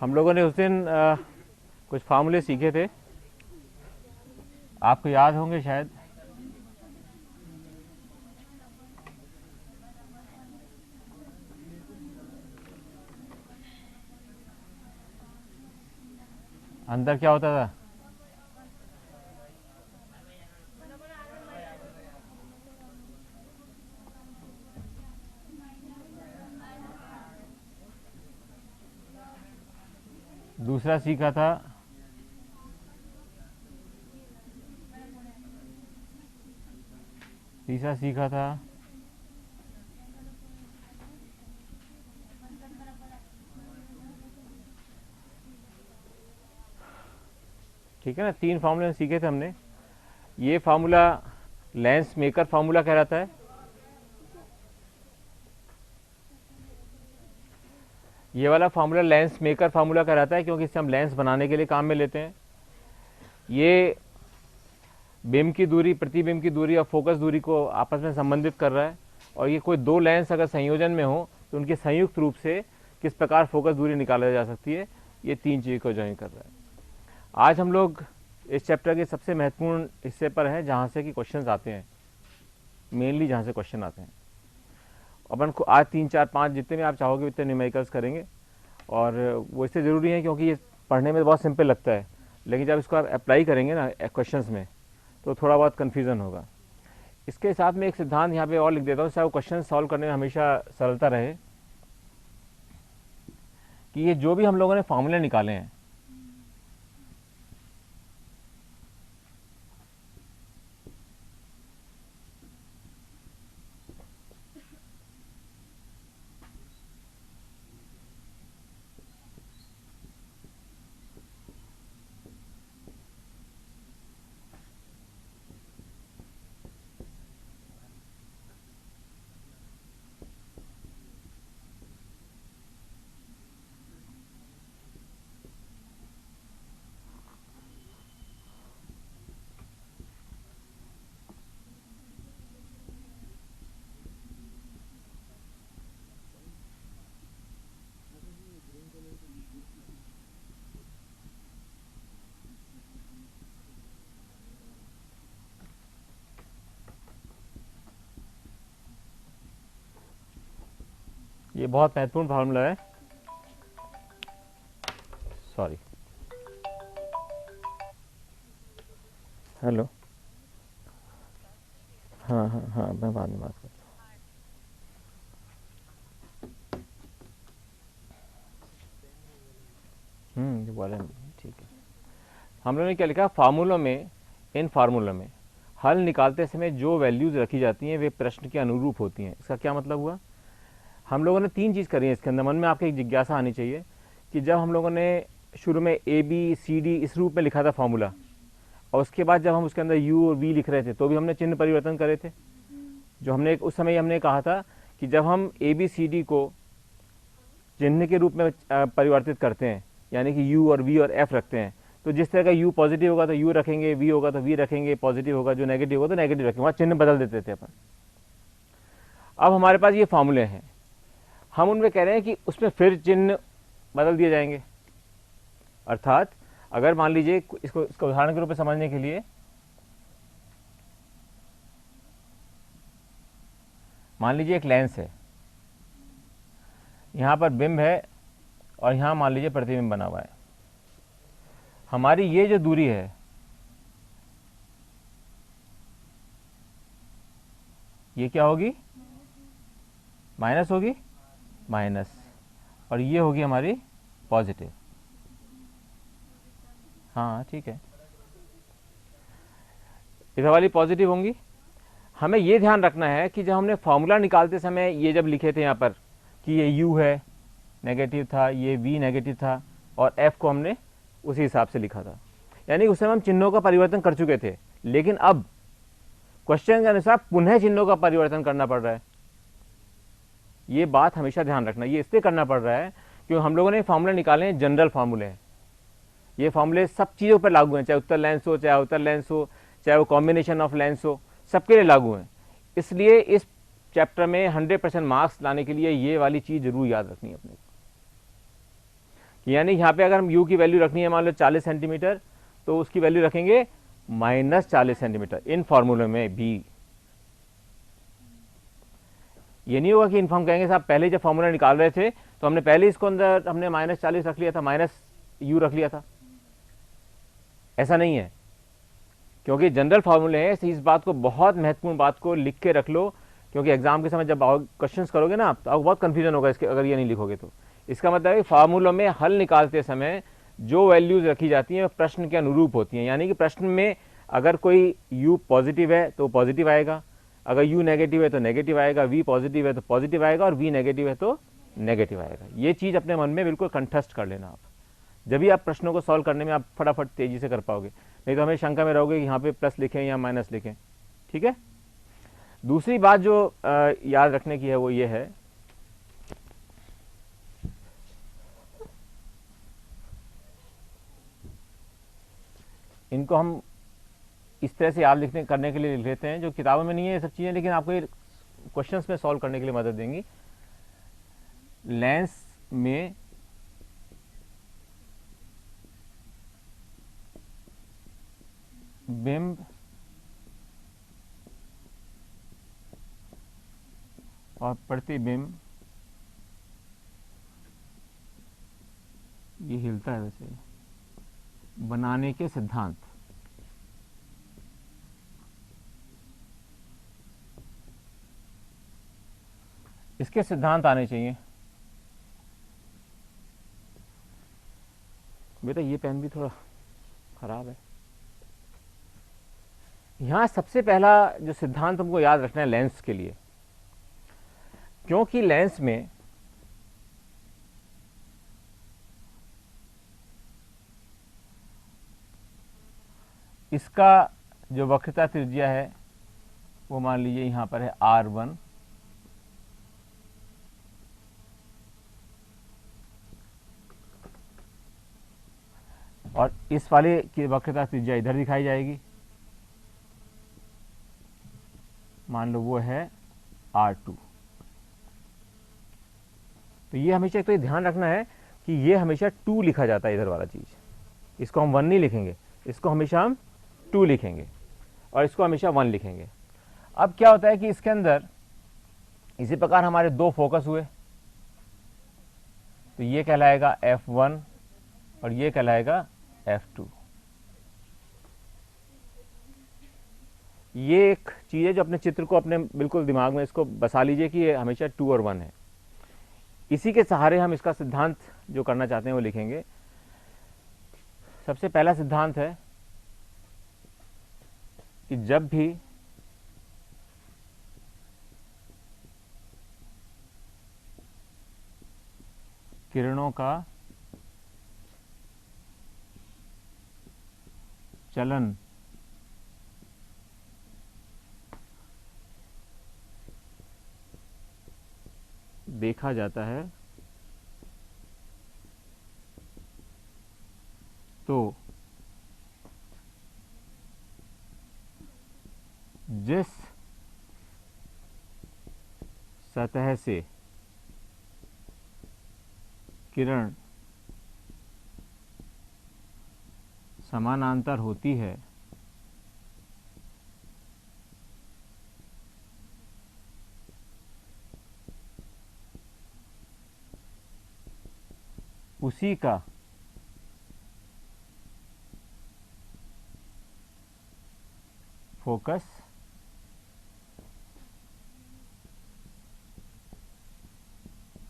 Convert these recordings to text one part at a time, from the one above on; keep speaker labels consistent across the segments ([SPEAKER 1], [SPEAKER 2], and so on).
[SPEAKER 1] हम लोगों ने उस दिन कुछ फार्मूले सीखे थे, आपको याद होंगे शायद। अंदर क्या होता था? दूसरा सीखा था तीसरा सीखा था ठीक है ना। 3 फार्मूले सीखे थे हमने। ये फार्मूला लेंस मेकर फार्मूला कहलाता है। ये वाला फार्मूला लेंस मेकर फार्मूला कहलाता है क्योंकि इससे हम लेंस बनाने के लिए काम में लेते हैं। ये बिम की दूरी, प्रतिबिंब की दूरी और फोकस दूरी को आपस में संबंधित कर रहा है। और ये कोई 2 लेंस अगर संयोजन में हो तो उनके संयुक्त रूप से किस प्रकार फोकस दूरी निकाला जा सकती है, ये 3 चीज़ को ज्वाइन कर रहा है। आज हम लोग इस चैप्टर के सबसे महत्वपूर्ण हिस्से पर हैं जहाँ से कि क्वेश्चंस आते हैं, मेनली जहाँ से क्वेश्चन आते हैं। अपन को आज 3, 4, 5 जितने भी आप चाहोगे उतने न्यूमेरिकल्स करेंगे। और वो इससे ज़रूरी है क्योंकि ये पढ़ने में बहुत सिंपल लगता है, लेकिन जब इसको आप अप्लाई करेंगे ना क्वेश्चंस में तो थोड़ा बहुत कन्फ्यूज़न होगा। इसके साथ में एक सिद्धांत यहाँ पे और लिख देता हूँ, चाहे वो क्वेश्चन सॉल्व करने में हमेशा सरलता रहे, कि ये जो भी हम लोगों ने फार्मूले निकाले हैं, ये बहुत महत्वपूर्ण फार्मूला है। सॉरी, हेलो, हाँ हाँ हाँ, मैं बाद में बात करता हूँ। ये बोले ठीक है। हम लोगों ने क्या लिखा फार्मूलों में, इन फार्मूलों में हल निकालते समय जो वैल्यूज़ रखी जाती हैं वे प्रश्न के अनुरूप होती हैं। इसका क्या मतलब हुआ? हम लोगों ने 3 चीज़ करी है इसके अंदर। मन में आपके एक जिज्ञासा आनी चाहिए कि जब हम लोगों ने शुरू में ABCD इस रूप में लिखा था फार्मूला, और उसके बाद जब हम उसके अंदर U और V लिख रहे थे तो भी हमने चिन्ह परिवर्तन करे थे। जो हमने उस समय हमने कहा था कि जब हम ABCD को चिन्ह के रूप में परिवर्तित करते हैं, यानी कि U और V और F रखते हैं, तो जिस तरह का U पॉजिटिव होगा तो U रखेंगे, V होगा तो V रखेंगे, पॉजिटिव होगा जो नेगेटिव होगा तो नेगेटिव रखेंगे, वहाँ चिन्ह बदल देते थे अपन। अब हमारे पास ये फार्मूले हैं, हम उनमें कह रहे हैं कि उसमें फिर चिन्ह बदल दिए जाएंगे। अर्थात अगर मान लीजिए इसको उदाहरण के रूप में समझने के लिए, मान लीजिए एक लेंस है, यहाँ पर बिंब है और यहाँ मान लीजिए प्रतिबिंब बना हुआ है। हमारी ये जो दूरी है, ये क्या होगी? माइनस होगी, माइनस, और ये होगी हमारी पॉजिटिव। हाँ ठीक है, इधर वाली पॉजिटिव होंगी। हमें ये ध्यान रखना है कि जब हमने फॉर्मूला निकालते समय ये जब लिखे थे यहाँ पर कि ये U है नेगेटिव था, ये V नेगेटिव था, और F को हमने उसी हिसाब से लिखा था, यानी उस समय हम चिन्हों का परिवर्तन कर चुके थे। लेकिन अब क्वेश्चन के अनुसार पुनः चिन्हों का परिवर्तन करना पड़ रहा है। ये बात हमेशा ध्यान रखना। ये इसलिए करना पड़ रहा है क्योंकि हम लोगों ने फार्मूले निकाले हैं, जनरल फार्मूले हैं। ये फार्मूले सब चीज़ों पर लागू हैं, चाहे उत्तर लेंस हो, चाहे अवतल लेंस हो, चाहे वो कॉम्बिनेशन ऑफ लेंस हो, सबके लिए लागू हैं। इसलिए इस चैप्टर में 100% मार्क्स लाने के लिए ये वाली चीज़ जरूर याद रखनी है अपने को। यानी यहाँ पे अगर हम u की वैल्यू रखनी है मान लो 40 सेंटीमीटर, तो उसकी वैल्यू रखेंगे -40 सेंटीमीटर इन फार्मूले में भी। ये नहीं होगा कि हम कहेंगे साहब पहले जब फार्मूला निकाल रहे थे तो हमने पहले इसको अंदर हमने -40 रख लिया था, -u रख लिया था, ऐसा नहीं है, क्योंकि जनरल फार्मूले हैं। इस बात को, बहुत महत्वपूर्ण बात को लिख के रख लो, क्योंकि एग्जाम के समय जब क्वेश्चंस करोगे ना तो आपको बहुत कंफ्यूजन होगा इसके, अगर ये नहीं लिखोगे तो। इसका मतलब है फार्मूलों में हल निकालते समय जो वैल्यूज रखी जाती हैं प्रश्न के अनुरूप होती हैं, यानी कि प्रश्न में अगर कोई u पॉजिटिव है तो पॉजिटिव आएगा, अगर u नेगेटिव है तो नेगेटिव आएगा, v पॉजिटिव है तो पॉजिटिव आएगा, और v नेगेटिव है तो नेगेटिव आएगा। ये चीज़ अपने मन में बिल्कुल कंठस्थ कर लेना आप, जब भी आप प्रश्नों को सॉल्व करने में आप फटाफट तेजी से कर पाओगे, नहीं तो हमें शंका में रहोगे कि यहाँ पे प्लस लिखें या माइनस लिखें। ठीक है। दूसरी बात जो याद रखने की है वो ये है, इनको हम इस तरह से याद लिखने करने के लिए लिख लेते हैं, जो किताबों में नहीं है ये सब चीज़ें, लेकिन आपको ये क्वेश्चंस में सॉल्व करने के लिए मदद देंगी। लेंस में बिंब और प्रतिबिंब, ये हिलता है वैसे, बनाने के सिद्धांत। इसके सिद्धांत आने चाहिए। बेटा ये पेन भी थोड़ा खराब है। यहां सबसे पहला जो सिद्धांत हमको याद रखना है लेंस के लिए, क्योंकि लेंस में इसका जो वक्रता त्रिज्या है वो मान लीजिए यहां पर है R1, और इस वाले की वक्रता त्रिज्या इधर दिखाई जाएगी, मान लो वो है R2। तो ये हमेशा एक तो ये ध्यान रखना है कि ये हमेशा 2 लिखा जाता है, इधर वाला चीज, इसको हम 1 नहीं लिखेंगे, इसको हमेशा हम 2 लिखेंगे, और इसको हमेशा 1 लिखेंगे। अब क्या होता है कि इसके अंदर इसी प्रकार हमारे 2 फोकस हुए, तो ये कहलाएगा F1 और ये कहलाएगा F2। ये एक चीज़ है जो अपने चित्र को अपने बिल्कुल दिमाग में इसको बसा लीजिए कि ये हमेशा 2 और 1 है। इसी के सहारे हम इसका सिद्धांत जो करना चाहते हैं वो लिखेंगे। सबसे पहला सिद्धांत है कि जब भी किरणों का चलन देखा जाता है तो जिस सतह से किरण समानांतर होती है उसी का फोकस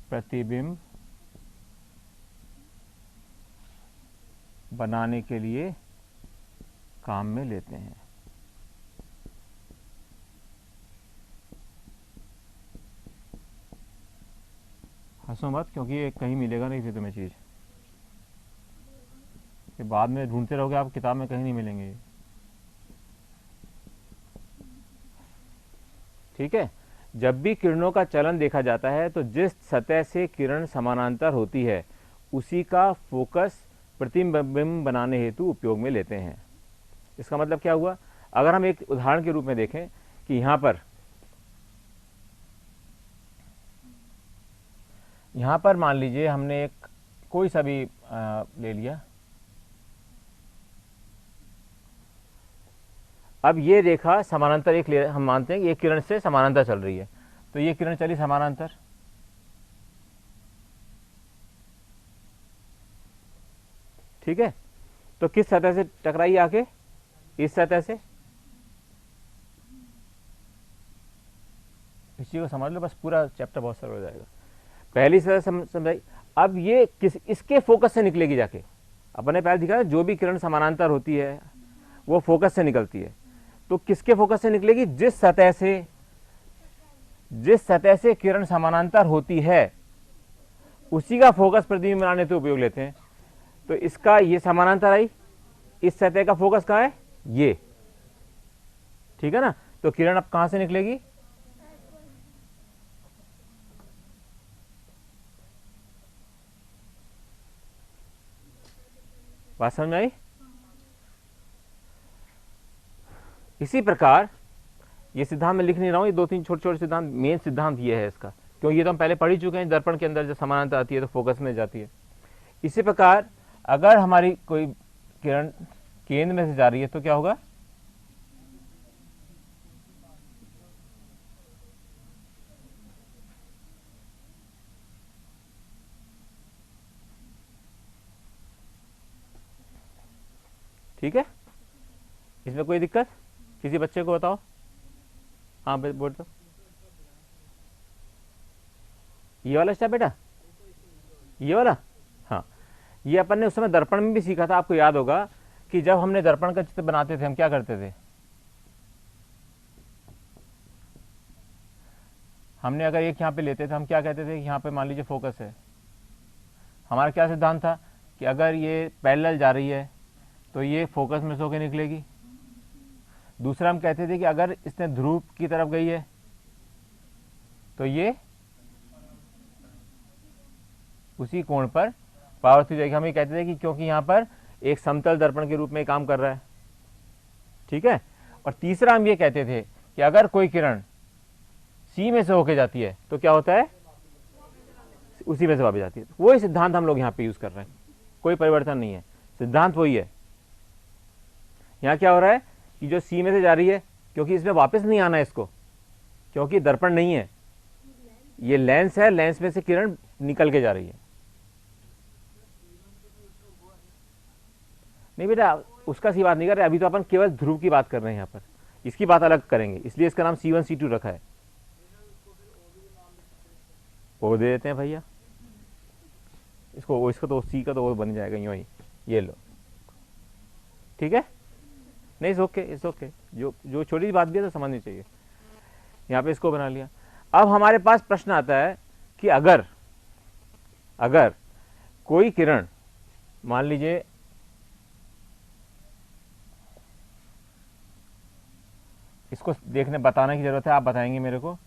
[SPEAKER 1] प्रतिबिंब बनाने के लिए काम में लेते हैं। हंसो मत, क्योंकि ये कहीं मिलेगा नहीं फिर तुम्हें चीज़, कि बाद में ढूंढते रहोगे आप, किताब में कहीं नहीं मिलेंगे। ठीक है। जब भी किरणों का चलन देखा जाता है तो जिस सतह से किरण समानांतर होती है उसी का फोकस प्रतिबिंब बनाने हेतु उपयोग में लेते हैं। इसका मतलब क्या हुआ, अगर हम एक उदाहरण के रूप में देखें कि यहां पर मान लीजिए हमने एक कोई सा भी ले लिया। अब ये रेखा समानांतर एक हम मानते हैं कि एक किरण से समानांतर चल रही है, तो ये किरण चली समानांतर, ठीक है। तो किस सतह से टकराई आके? इस सतह से। इस चीज को समझ लो, बस पूरा चैप्टर बहुत सरल हो जाएगा। पहली सतह समझाई। अब ये किस इसके फोकस से निकलेगी जाके। अपने पहले दिखा जो भी किरण समानांतर होती है वो फोकस से निकलती है, तो किसके फोकस से निकलेगी? जिस सतह से किरण समानांतर होती है उसी का फोकस प्रतिबिंब बनाने से उपयोग लेते हैं। तो इसका ये समानांतर आई, इस सतह का फोकस कहाँ है? ये, ठीक है ना। तो किरण अब कहां से निकलेगी? बात समझ में आई? इसी प्रकार ये सिद्धांत मैं लिख नहीं रहा हूं, ये दो तीन छोटे छोटे सिद्धांत, मेन सिद्धांत ये है इसका, क्योंकि ये तो हम पहले पढ़ ही चुके हैं। दर्पण के अंदर जब समानांतर आती है तो फोकस में जाती है। इसी प्रकार अगर हमारी कोई किरण केंद्र में से जा रही है तो क्या होगा? ठीक है, इसमें कोई दिक्कत? किसी बच्चे को बताओ। हाँ बोल दो। ये वाला स्टेप बेटा, ये वाला। हाँ, ये अपन ने उस समय दर्पण में भी सीखा था। आपको याद होगा कि जब हमने दर्पण का चित्र बनाते थे हम क्या करते थे? हमने अगर एक यहाँ पे लेते थे हम क्या कहते थे कि यहाँ पे मान लीजिए फोकस है। हमारा क्या सिद्धांत था कि अगर ये पैरेलल जा रही है तो ये फोकस में से होकर निकलेगी। दूसरा हम कहते थे कि अगर इसने ध्रुव की तरफ गई है तो ये उसी कोण पर परावर्तित जाएगी। हम ये कहते थे कि क्योंकि यहाँ पर एक समतल दर्पण के रूप में काम कर रहा है, ठीक है। और तीसरा हम ये कहते थे कि अगर कोई किरण सी में से होके जाती है तो क्या होता है? उसी में से वापस जाती है। वही सिद्धांत हम लोग यहाँ पे यूज कर रहे हैं, कोई परिवर्तन नहीं है, सिद्धांत वही है। यहाँ क्या हो रहा है कि जो सी में से जा रही है, क्योंकि इसमें वापस नहीं आना है इसको, क्योंकि दर्पण नहीं है, ये लेंस है, लेंस में से किरण निकल के जा रही है। नहीं बेटा, उसका सी बात नहीं कर रहे, अभी तो अपन केवल ध्रुव की बात कर रहे हैं। यहाँ पर इसकी बात अलग करेंगे, इसलिए इसका नाम C1 C2 रखा है। वो दे देते हैं भैया इसको, इसको तो सी का तो वो बन जाएगा यूं ही। ये लो, ठीक है। नहीं इट्स ओके, इट्स ओके। जो छोटी सी बात भी है तो समझनी चाहिए। यहाँ पे इसको बना लिया। अब हमारे पास प्रश्न आता है कि अगर कोई किरण, मान लीजिए इसको देखने बताने की जरूरत है, आप बताएंगे मेरे को।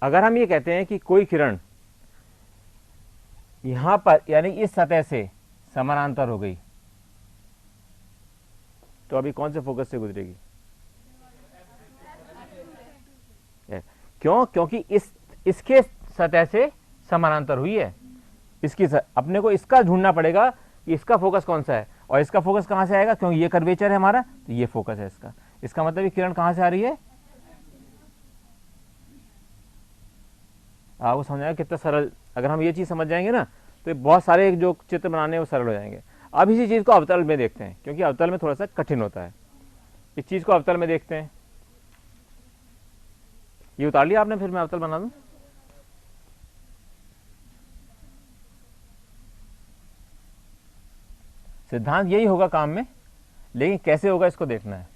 [SPEAKER 1] अगर हम ये कहते हैं कि कोई किरण यहां पर यानी इस सतह से समानांतर हो गई तो अभी कौन से फोकस से गुजरेगी? क्यों? क्योंकि इसके सतह से समानांतर हुई है। अपने को इसका ढूंढना पड़ेगा कि इसका फोकस कौन सा है, और इसका फोकस कहां से आएगा? क्योंकि ये कर्वेचर है हमारा, तो ये फोकस है इसका। इसका मतलब ये किरण कहां से आ रही है? आपको समझ आएगा कितना सरल। अगर हम ये चीज समझ जाएंगे ना तो बहुत सारे जो चित्र बनाने हैं वो सरल हो जाएंगे। अब इसी चीज को अवतल में देखते हैं, क्योंकि अवतल में थोड़ा सा कठिन होता है। इस चीज को अवतल में देखते हैं। ये उतार लिया आपने, फिर मैं अवतल बना दूं। सिद्धांत यही होगा काम में, लेकिन कैसे होगा इसको देखना है।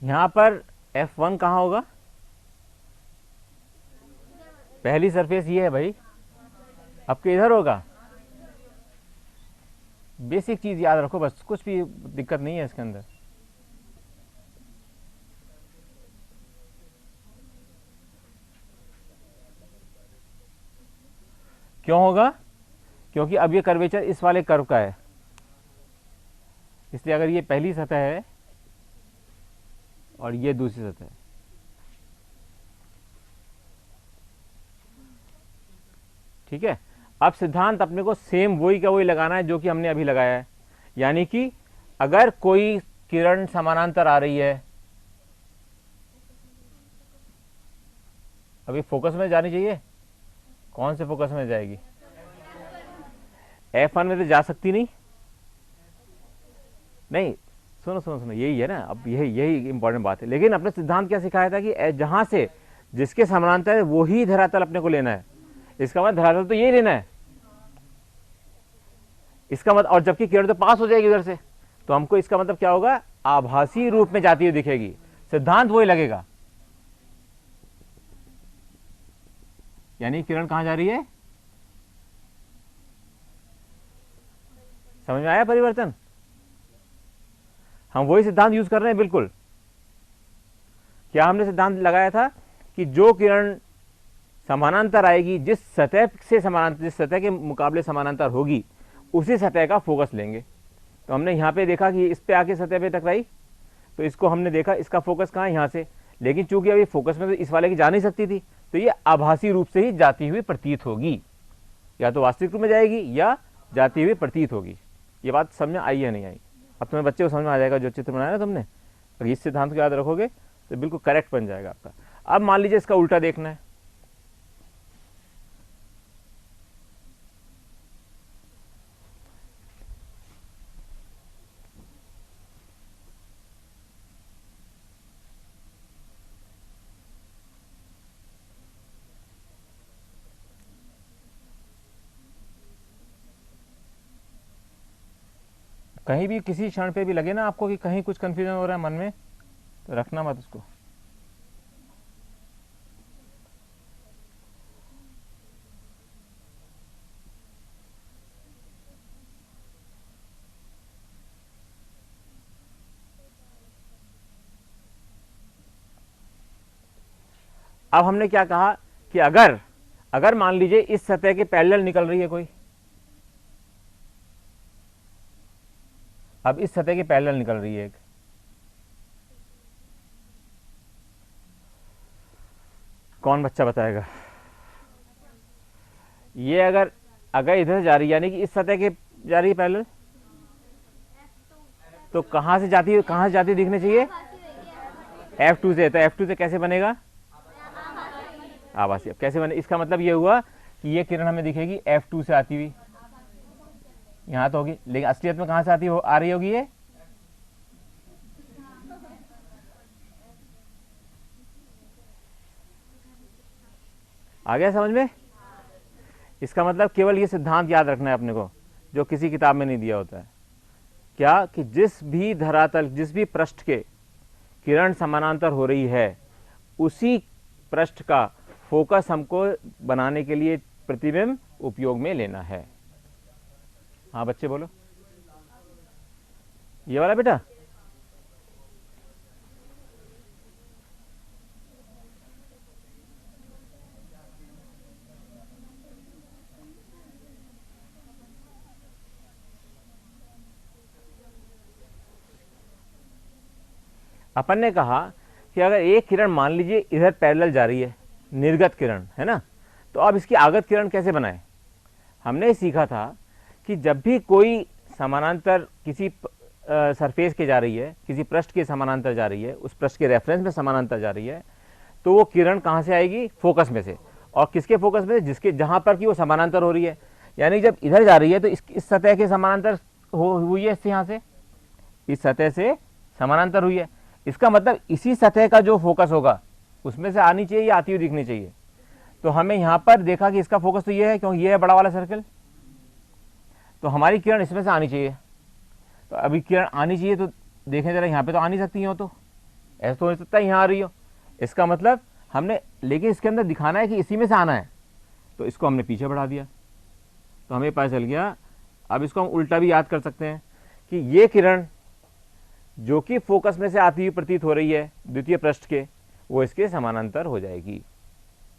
[SPEAKER 1] यहां पर F1 कहां होगा? पहली सरफेस ये है भाई, आपके इधर होगा। बेसिक चीज़ याद रखो बस, कुछ भी दिक्कत नहीं है इसके अंदर। क्यों होगा? क्योंकि अब ये कर्वेचर इस वाले कर्व का है, इसलिए अगर ये पहली सतह है और ये दूसरी सतह है, ठीक है। अब सिद्धांत अपने को सेम वही का वही लगाना है जो कि हमने अभी लगाया है, यानी कि अगर कोई किरण समानांतर आ रही है, अभी फोकस में जानी चाहिए, कौन से फोकस में जाएगी? F1 में तो जा सकती नहीं, नहीं सुनो सुनो सुनो, यही है ना, अब यही यही इंपॉर्टेंट बात है। लेकिन अपने सिद्धांत क्या सिखाया था कि जहां से जिसके समानांतर है वो ही धरातल अपने को लेना है, इसका मतलब धरातल तो यही लेना है, इसका मतलब, और जबकि किरण तो पास हो जाएगी उधर से, तो हमको इसका मतलब क्या होगा, आभासी रूप में जाती हुई दिखेगी, सिद्धांत वही लगेगा। यानी किरण कहां जा रही है? समझ में आया परिवर्तन? हम वही सिद्धांत यूज कर रहे हैं बिल्कुल। क्या हमने सिद्धांत लगाया था कि जो किरण समानांतर आएगी, जिस सतह से समानांतर, जिस सतह के मुकाबले समानांतर होगी, उसी सतह का फोकस लेंगे। तो हमने यहां पे देखा कि इस पे आके सतह पे टकराई, तो इसको हमने देखा इसका फोकस कहां है, यहां से। लेकिन चूंकि अभी फोकस में तो इस वाले की जा नहीं सकती थी, तो ये आभासी रूप से ही जाती हुई प्रतीत होगी, या तो वास्तविक रूप में जाएगी या जाती हुई प्रतीत होगी। ये बात समझ में आई या नहीं आई? अब तुम्हें बच्चे को समझ में आ जाएगा जो चित्र बनाया ना तुमने, अगर इस सिद्धांत को याद रखोगे तो बिल्कुल करेक्ट बन जाएगा आपका। अब मान लीजिए इसका उल्टा देखना है, कहीं भी किसी क्षण पे भी लगे ना आपको कि कहीं कुछ कंफ्यूजन हो रहा है मन में, तो रखना मत उसको। अब हमने क्या कहा कि अगर अगर मान लीजिए इस सतह के पैरेलल निकल रही है कोई, अब इस सतह के पैरेलल निकल रही है एक, कौन बच्चा बताएगा? ये अगर अगर इधर जा रही है, यानी कि इस सतह के जा रही है पैरेलल, तो कहां से जाती है, कहां से जाती है दिखनी चाहिए? F2 से। तो F2 से कैसे बनेगा? आभासी। अब कैसे बने? इसका मतलब ये हुआ कि ये किरण हमें दिखेगी F2 से आती हुई, यहां तो होगी, लेकिन असलियत में कहां से आती हो आ रही होगी ये? आ गया समझ में? इसका मतलब केवल ये सिद्धांत याद रखना है अपने को, जो किसी किताब में नहीं दिया होता है। क्या? कि जिस भी धरातल, जिस भी पृष्ठ के किरण समानांतर हो रही है, उसी पृष्ठ का फोकस हमको बनाने के लिए प्रतिबिंब उपयोग में लेना है। हाँ बच्चे बोलो, ये वाला बेटा। अपन ने कहा कि अगर एक किरण मान लीजिए इधर पैरेलल जा रही है, निर्गत किरण है ना, तो अब इसकी आगत किरण कैसे बनाए? हमने सीखा था कि जब भी कोई समानांतर किसी सरफेस के जा रही है, किसी पृष्ठ के समानांतर जा रही है, उस पृष्ठ के रेफरेंस में समानांतर जा रही है, तो वो किरण कहाँ से आएगी? फोकस में से। और किसके फोकस में? जिसके, जहां पर कि वो समानांतर हो रही है। यानी जब इधर जा रही है तो इस सतह के समानांतर हुई है, इससे, यहाँ से इस सतह से समानांतर हुई है। इसका मतलब इसी सतह का जो फोकस होगा उसमें से आनी चाहिए या आती हुई दिखनी चाहिए। तो हमें यहां पर देखा कि इसका फोकस तो ये है, क्योंकि ये है बड़ा वाला सर्कल, तो हमारी किरण इसमें से आनी चाहिए। तो अभी किरण आनी चाहिए, तो देखें जरा, यहाँ पे तो आ नहीं सकती हो, तो ऐसा तो हो सकता है यहाँ आ रही हो। इसका मतलब हमने, लेकिन इसके अंदर दिखाना है कि इसी में से आना है, तो इसको हमने पीछे बढ़ा दिया, तो हमें पता चल गया अब इसको हम उल्टा भी याद कर सकते हैं कि ये किरण जो कि फोकस में से आती हुई प्रतीत हो रही है द्वितीय पृष्ठ के, वो इसके समानांतर हो जाएगी।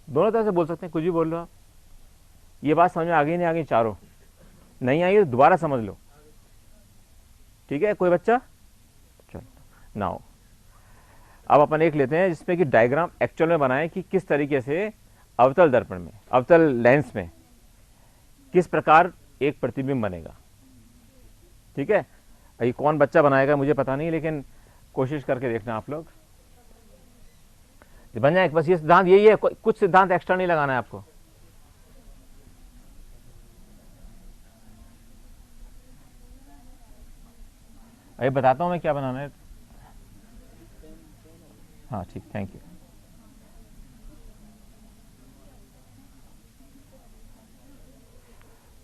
[SPEAKER 1] दोनों तरह से बोल सकते हैं, कुछ भी बोल लो आप। ये बात समझ में आ गई नहीं आ गई? चारों नहीं आई तो दोबारा समझ लो, ठीक है? कोई बच्चा? चलो नाउ अब अपन एक लेते हैं जिसमें कि डायग्राम एक्चुअल में बनाएं कि किस तरीके से अवतल दर्पण में, अवतल लेंस में किस प्रकार एक प्रतिबिंब बनेगा। ठीक है, ये कौन बच्चा बनाएगा मुझे पता नहीं, लेकिन कोशिश करके देखना आप लोग बन जाए। बस ये सिद्धांत यही है, कुछ सिद्धांत एक्स्ट्रा नहीं लगाना है आपको। अभी बताता हूं मैं क्या बनाना है। हाँ ठीक, थैंक यू।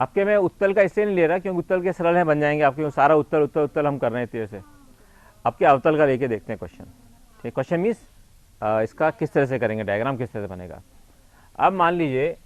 [SPEAKER 1] आपके मैं उत्तल का इससे नहीं ले रहा क्योंकि उत्तल के सरल है, बन जाएंगे आपके। सारा उत्तल उत्तल उत्तल हम कर रहे हैं तेरे से। आपके अवतल का लेके देखते हैं क्वेश्चन। ठीक, क्वेश्चन मीन्स इसका किस तरह से करेंगे, डायग्राम किस तरह से बनेगा। अब मान लीजिए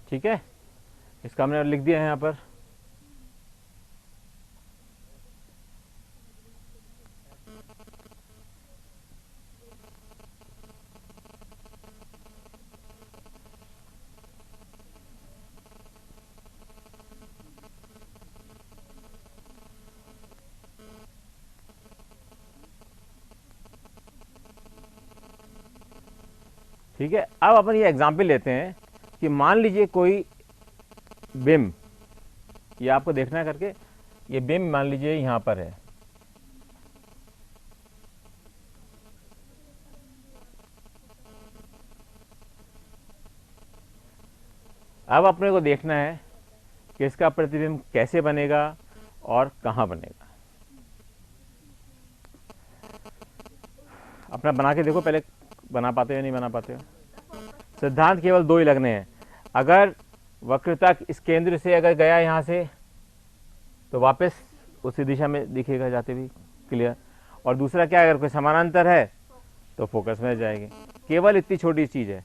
[SPEAKER 1] ठीक है, इसका हमने लिख दिया है यहाँ पर। ठीक है, अब अपन ये एग्जाम्पल लेते हैं कि मान लीजिए कोई बिंब, ये आपको देखना है करके, ये बिंब मान लीजिए यहां पर है। अब अपने को देखना है कि इसका प्रतिबिंब कैसे बनेगा और कहां बनेगा। अपना बना के देखो पहले, बना पाते हो नहीं बना पाते हो। सिद्धांत केवल दो ही लगने हैं। अगर वक्रता इस केंद्र से अगर गया यहां से तो वापस उसी दिशा में दिखेगा जाते भी, क्लियर। और दूसरा क्या, अगर कोई समानांतर है तो फोकस में जाएगी। केवल इतनी छोटी चीज है,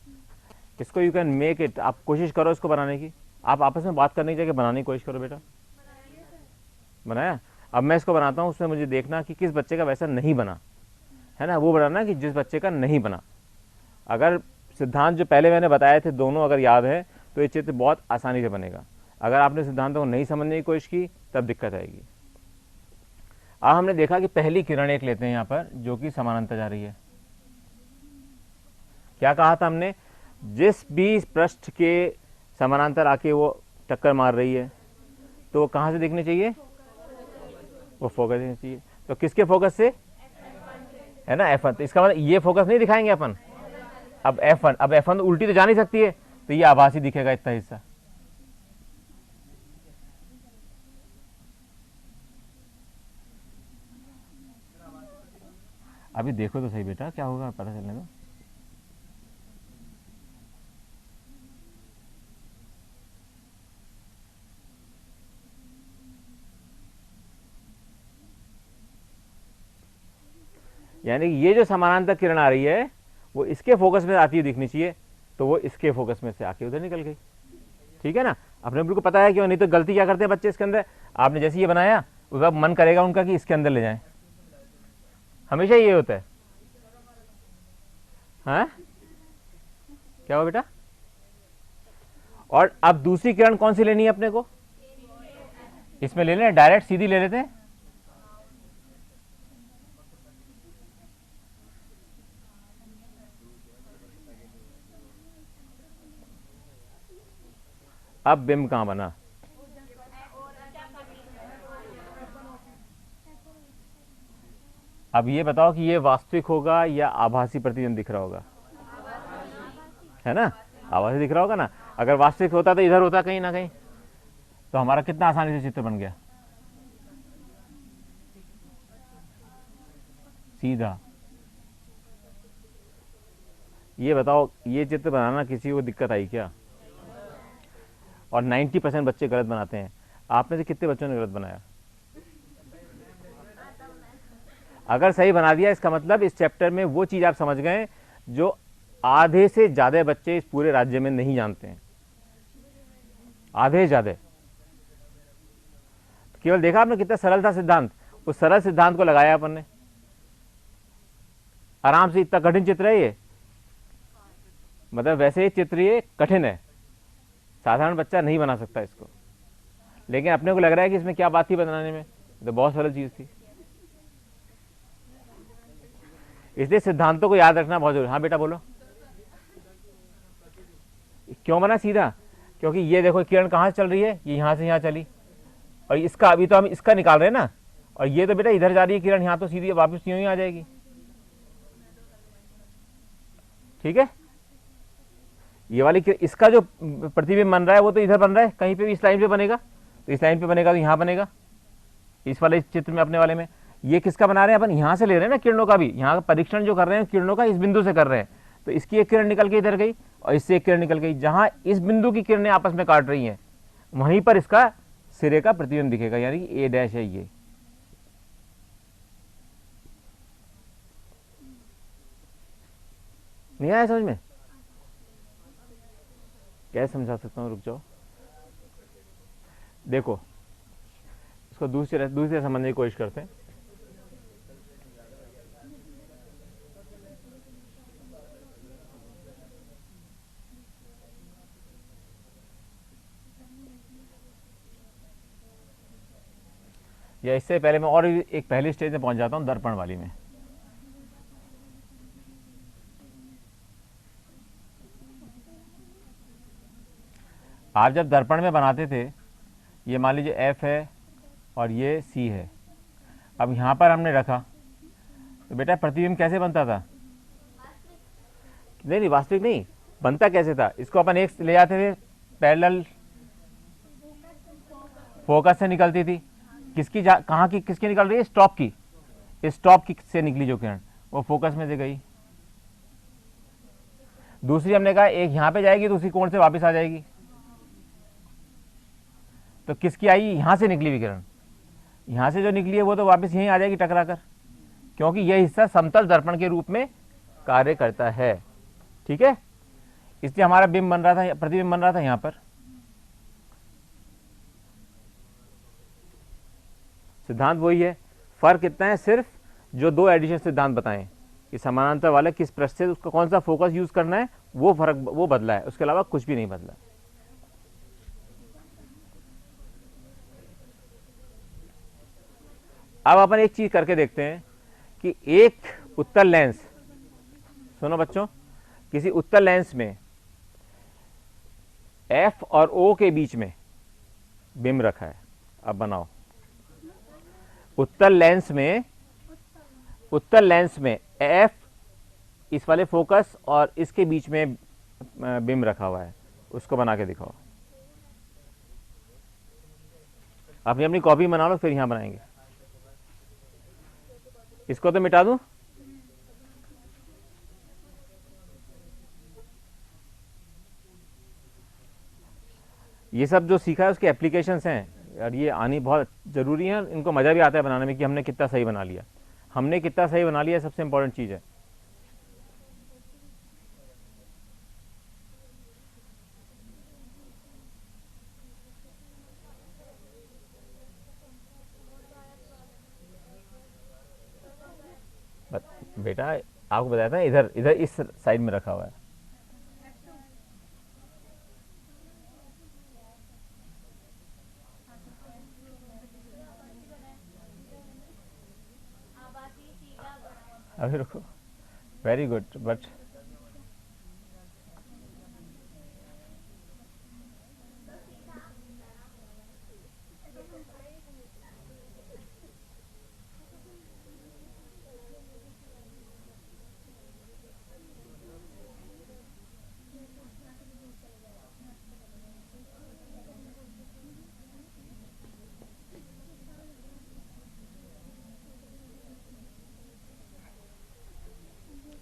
[SPEAKER 1] इसको यू कैन मेक इट। आप कोशिश करो इसको बनाने की, आप आपस में बात करने की जगह बनाने की कोशिश करो। बेटा बनाया, अब मैं इसको बनाता हूँ, उसमें मुझे देखना कि किस बच्चे का वैसा नहीं बना है ना, वो बनाना कि जिस बच्चे का नहीं बना। अगर सिद्धांत जो पहले मैंने बताए थे दोनों अगर याद है तो ये चित्र बहुत आसानी से बनेगा। अगर आपने सिद्धांतों को नहीं समझने की कोशिश की तब दिक्कत आएगी। अब हमने देखा कि पहली किरण एक लेते हैं यहां पर जो कि समानांतर जा रही है। क्या कहा था हमने, जिस भी पृष्ठ के समानांतर आके वो टक्कर मार रही है तो वो कहां से दिखनी चाहिए, वो फोकस दिखनी चाहिए। तो किसके फोकस से है ना, F1। तो इसका मतलब ये फोकस नहीं दिखाएंगे अपन, अब F1, अब F1 तो उल्टी तो जा नहीं सकती है, तो ये आभासी दिखेगा इतना हिस्सा। अभी देखो तो सही बेटा क्या होगा, पता चलने दो। यानी ये जो समानांतर किरण आ रही है वो इसके फोकस में आती हुई दिखनी चाहिए, तो वो इसके फोकस में से आके उधर निकल गई। ठीक है ना, अपने बिल्कुल पता है क्यों, नहीं तो गलती क्या करते हैं बच्चे इसके अंदर। आपने जैसे ये बनाया उसके बाद मन करेगा उनका कि इसके अंदर ले जाएं, हमेशा ये होता है। हाँ क्या हुआ बेटा, और अब दूसरी किरण कौन सी लेनी है अपने को, इसमें ले लें, डायरेक्ट सीधी ले लेते हैं। अब बिंब कहां बना, अब ये बताओ कि ये वास्तविक होगा या आभासी प्रतिबिंब दिख रहा होगा, है ना, आभासी दिख रहा होगा ना। अगर वास्तविक होता तो इधर होता कहीं ना कहीं, तो हमारा कितना आसानी से चित्र बन गया, सीधा। ये बताओ, ये चित्र बनाना किसी को दिक्कत आई क्या? और 90% बच्चे गलत बनाते हैं। आप में से कितने बच्चों ने गलत बनाया? अगर सही बना दिया इसका मतलब इस चैप्टर में वो चीज आप समझ गए जो आधे से ज्यादा बच्चे इस पूरे राज्य में नहीं जानते हैं, आधे से ज्यादा। केवल देखा आपने कितना सरल था सिद्धांत, उस सरल सिद्धांत को लगाया अपन ने आराम से। इतना कठिन चित्र है ये, मतलब वैसे ये चित्र ये कठिन है, साधारण बच्चा नहीं बना सकता इसको, लेकिन अपने को लग रहा है कि इसमें क्या बात थी बनाने में, तो बहुत सरल चीज थी। इसलिए सिद्धांतों को याद रखना बहुत जरूरी। हाँ बेटा बोलो। क्यों बना सीधा? क्योंकि ये देखो किरण कहाँ से चल रही है, ये यहां से यहां चली, और इसका अभी तो हम इसका निकाल रहे हैं ना, और ये तो बेटा इधर जा रही है किरण, यहां तो सीधी वापस यूं ही आ जाएगी। ठीक है, ये वाली इसका जो प्रतिबिंब बन रहा है वो तो इधर बन रहा है, कहीं पे भी इस लाइन पे बनेगा, तो इस लाइन पे बनेगा तो यहां बनेगा, इस वाले चित्र में अपने वाले में। ये किसका बना रहे हैं अपन, यहां से ले रहे हैं ना किरणों का भी, यहां परीक्षण जो कर रहे हैं किरणों का इस बिंदु से कर रहे हैं, तो इसकी एक किरण निकल के इधर गई और इससे एक किरण निकल गई, जहां इस बिंदु की किरणें आपस में काट रही हैं वहीं पर इसका सिरे का प्रतिबिंब दिखेगा, यानी कि ए डैश है ये। नहीं आया समझ में? कैसे समझा सकता हूं, रुक जाओ। देखो इसको दूसरे समझने की कोशिश करते हैं। या इससे पहले मैं और एक पहली स्टेज में पहुंच जाता हूं, दर्पण वाली में। आप जब दर्पण में बनाते थे, ये मान लीजिए एफ है और ये सी है, अब यहां पर हमने रखा, तो बेटा प्रतिबिंब कैसे बनता था? नहीं वास्तविक नहीं बनता, कैसे था? इसको अपन एक ले जाते थे, पैरेलल फोकस से निकलती थी, किसकी कहाँ की किसकी निकल रही है? स्टॉप की, स्टॉप की से निकली जो किरण वो फोकस में से गई। दूसरी हमने कहा एक यहां पे जाएगी, दूसरी कोण से वापस आ जाएगी, तो किसकी आई? यहां से निकली हुई किरण, यहां से जो निकली है वो तो वापस यहीं आ जाएगी टकरा कर, क्योंकि यह हिस्सा समतल दर्पण के रूप में कार्य करता है। ठीक है, इसलिए हमारा बिंब बन रहा था, प्रतिबिंब बन रहा था यहां पर। सिद्धांत वही है, फर्क इतना है सिर्फ जो दो एडिशन सिद्धांत बताएं कि समानांतर वाले किस पृष्ठ से उसका कौन सा फोकस यूज करना है, वो फर्क वो बदला है, उसके अलावा कुछ भी नहीं बदला। अब अपन एक चीज करके देखते हैं कि एक उत्तल लेंस, सुनो बच्चों, किसी उत्तल लेंस में एफ और ओ के बीच में बिंब रखा है। अब बनाओ, उत्तल लेंस में एफ इस वाले फोकस और इसके बीच में बिंब रखा हुआ है, उसको बना के दिखाओ। अपनी अपनी कॉपी बना लो, फिर यहां बनाएंगे। इसको तो मिटा दूं, ये सब जो सीखा है उसके एप्लीकेशंस हैं, और ये आनी बहुत ज़रूरी है, इनको मज़ा भी आता है बनाने में कि हमने कितना सही बना लिया, हमने कितना सही बना लिया, सबसे इंपॉर्टेंट चीज़ है। बेटा आपको बताया था इधर इधर इस साइड में रखा हुआ है। अभी रुको, वेरी गुड, बट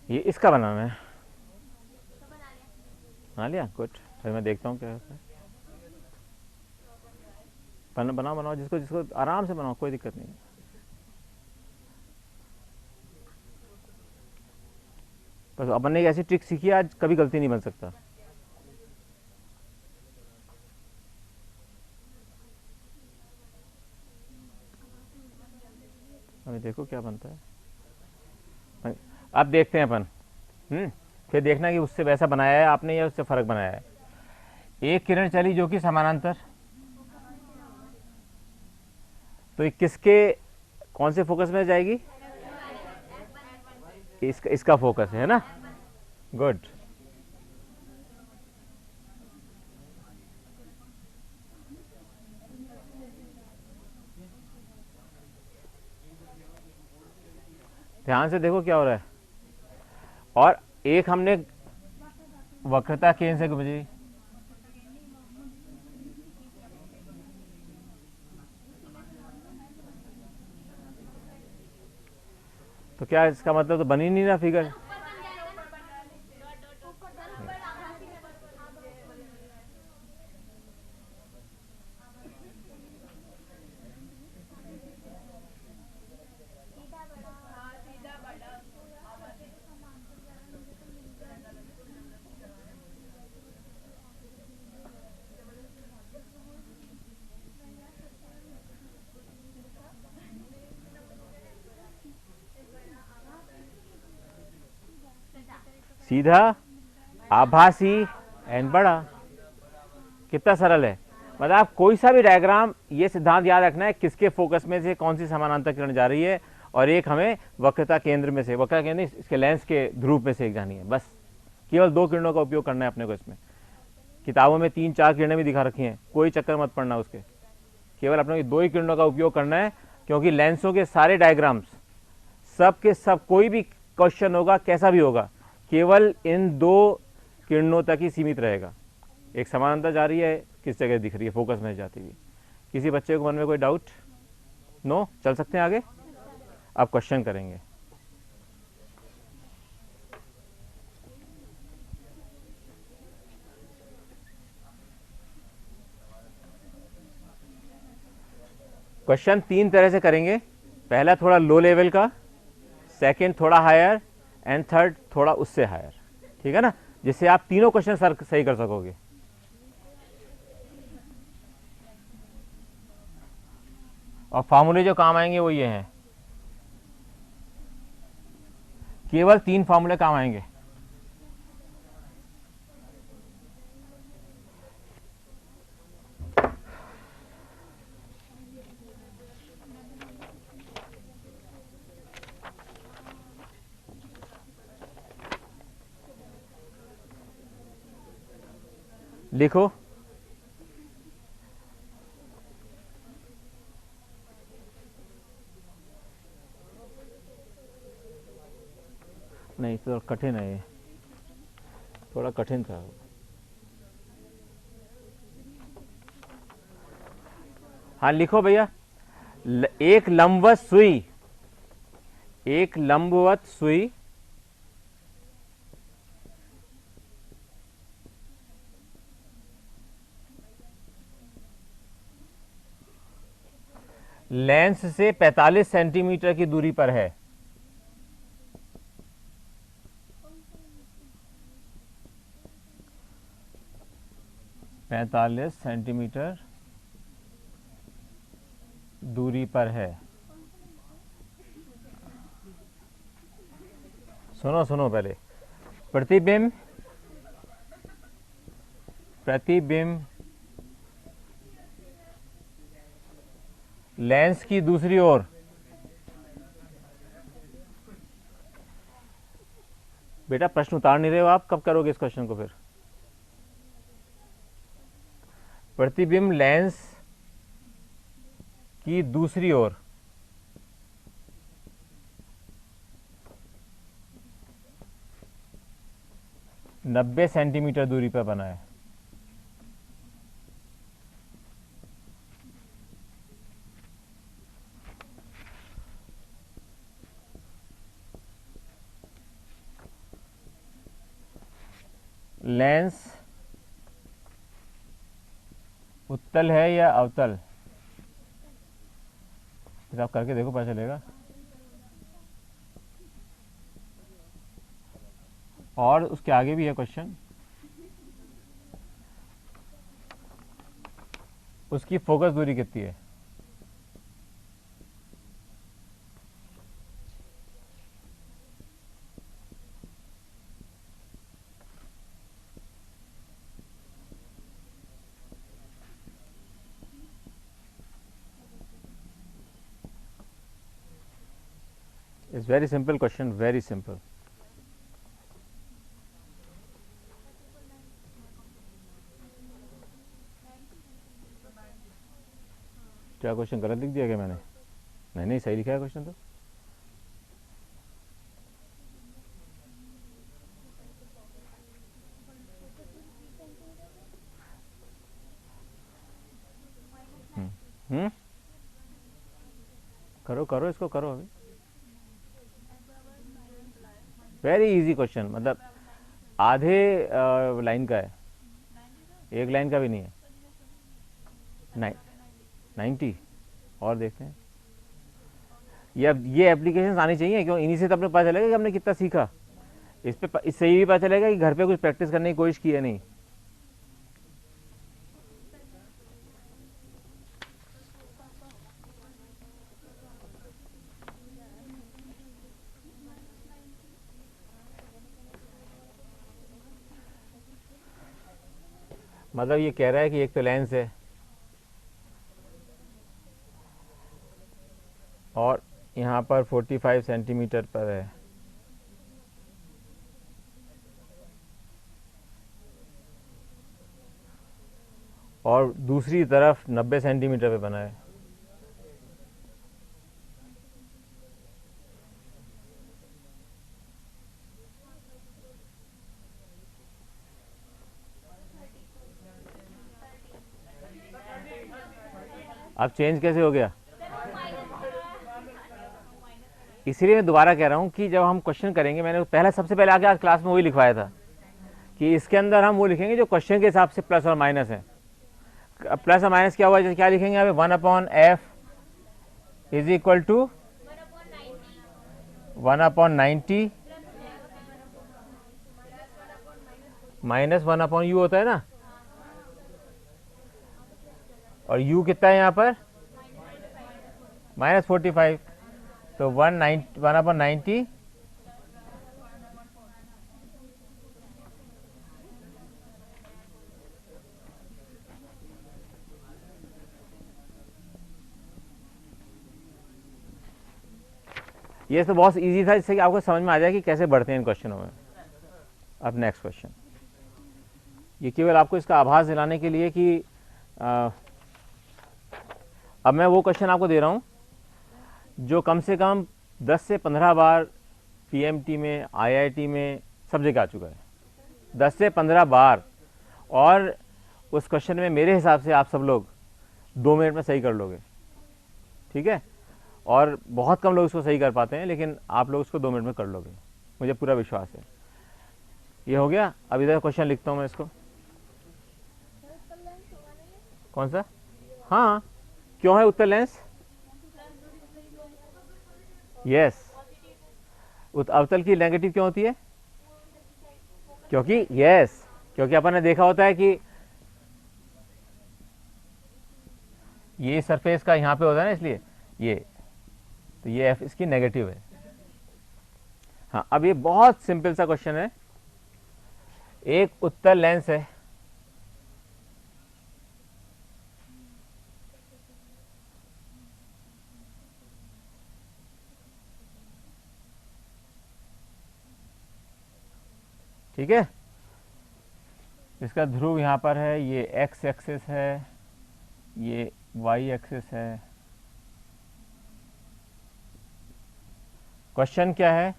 [SPEAKER 1] ये इसका बनाना है। बना लिया, गुड। फिर मैं देखता हूँ क्या होता है। बनाओ बनाओ, जिसको जिसको आराम से बनाओ, कोई दिक्कत नहीं है। बस अपन ने एक ऐसी ट्रिक सीखी है, आज कभी गलती नहीं बन सकता। अभी देखो क्या बनता है। अब देखते हैं अपन। फिर देखना कि उससे वैसा बनाया है आपने या उससे फर्क बनाया है। एक किरण चली जो कि समानांतर, तो ये किसके, कौन से फोकस में जाएगी? इसका फोकस है ना, गुड। ध्यान से देखो क्या हो रहा है। और एक हमने वक्रता केंद्र से गुजरी, तो क्या इसका मतलब तो बन ही नहीं रहा फिगर। सीधा, आभासी एन बड़ा। कितना सरल है। मतलब आप कोई सा भी डायग्राम, ये सिद्धांत याद रखना है किसके फोकस में से कौन सी समानांतर किरण जा रही है, और एक हमें वक्रता केंद्र में से, वक्रता केंद्र इसके लेंस के ध्रुव में से एक जानी है। बस केवल 2 किरणों का उपयोग करना है अपने को इसमें। किताबों में 3-4 किरणें भी दिखा रखी हैं, कोई चक्कर मत पड़ना उसके। केवल अपने 2 ही किरणों का उपयोग करना है, क्योंकि लेंसों के सारे डायग्राम्स, सब के सब, कोई भी क्वेश्चन होगा कैसा भी होगा, केवल इन 2 किरणों तक ही सीमित रहेगा। एक समानांतर जा रही है, किस जगह दिख रही है, फोकस में जाती हुई। किसी बच्चे को मन में कोई डाउट? नो, चल सकते हैं आगे। अब क्वेश्चन करेंगे। क्वेश्चन 3 तरह से करेंगे। पहला थोड़ा लो लेवल का, सेकंड थोड़ा हायर, एंड थर्ड थोड़ा उससे हायर। ठीक है ना, जिससे आप तीनों क्वेश्चन सही कर सकोगे। और फार्मूले जो काम आएंगे वो ये हैं, केवल 3 फार्मूले काम आएंगे। लिखो। नहीं, तो कठिन है ये, थोड़ा कठिन था। हाँ लिखो भैया। एक लंबवत सुई, एक लंबवत सुई लेंस से 45 सेंटीमीटर की दूरी पर है। पैंतालीस सेंटीमीटर दूरी पर है। सुनो सुनो पहले। प्रतिबिंब, प्रतिबिंब लेंस की दूसरी ओर बेटा प्रश्न उतार नहीं रहे हो आप, कब करोगे इस क्वेश्चन को फिर? प्रतिबिंब लेंस की दूसरी ओर 90 सेंटीमीटर दूरी पर बना है। लेंस उत्तल है या अवतल, इसे आप करके देखो, पता चलेगा। और उसके आगे भी है क्वेश्चन, उसकी फोकस दूरी कितनी है। It's very simple question, very simple. क्या क्वेश्चन गलत लिख दिया क्या मैंने? नहीं नहीं, सही लिखा है क्वेश्चन तो। हम्म, करो करो, इसको करो अभी। वेरी इजी क्वेश्चन, मतलब आधे लाइन का है, एक लाइन का भी नहीं है। 90। और देखते हैं, ये एप्लीकेशन आनी चाहिए, क्यों? इन्हीं से तो अपने पता चलेगा कि हमने कितना सीखा। इससे ये भी पता चलेगा कि घर पे कुछ प्रैक्टिस करने की कोशिश की है नहीं। मतलब ये कह रहा है कि एक तो लेंस है और यहाँ पर 45 सेंटीमीटर पर है, और दूसरी तरफ 90 सेंटीमीटर पे बना है। अब चेंज कैसे हो गया? इसीलिए मैं दोबारा कह रहा हूँ कि जब हम क्वेश्चन करेंगे, मैंने पहले सबसे पहले आके आज क्लास में वही लिखवाया था कि इसके अंदर हम वो लिखेंगे जो क्वेश्चन के हिसाब से प्लस और माइनस है। प्लस और माइनस क्या हुआ, जैसे क्या लिखेंगे यहाँ पे, 1/f is equal to 1/90 minus 1/u होता है ना, और u कितना है यहाँ पर, -45, तो 1/90 ये तो बहुत इजी था, जिससे कि आपको समझ में आ जाए कि कैसे बढ़ते हैं इन क्वेश्चनों में। अब नेक्स्ट क्वेश्चन, ये केवल आपको इसका आभास दिलाने के लिए कि अब मैं वो क्वेश्चन आपको दे रहा हूँ जो कम से कम 10 से 15 बार पीएमटी में, आईआईटी में, सब जगह आ चुका है, 10 से 15 बार। और उस क्वेश्चन में मेरे हिसाब से आप सब लोग 2 मिनट में सही कर लोगे, ठीक है? और बहुत कम लोग इसको सही कर पाते हैं, लेकिन आप लोग इसको 2 मिनट में कर लोगे, मुझे पूरा विश्वास है। ये हो गया। अब इधर क्वेश्चन लिखता हूँ मैं इसको। कौन सा? हाँ, क्यों है उत्तर लेंस? यस। अवतल की नेगेटिव क्यों होती है? क्योंकि यस, क्योंकि अपन ने देखा होता है कि ये सरफेस का यहाँ पे होता है ना, इसलिए ये, तो ये एफ इसकी नेगेटिव है। हाँ, अब ये बहुत सिंपल सा क्वेश्चन है। एक उत्तल लेंस है, ठीक है? इसका ध्रुव यहाँ पर है, ये एक्स एक्सिस है, ये वाई एक्सिस है। क्वेश्चन क्या है?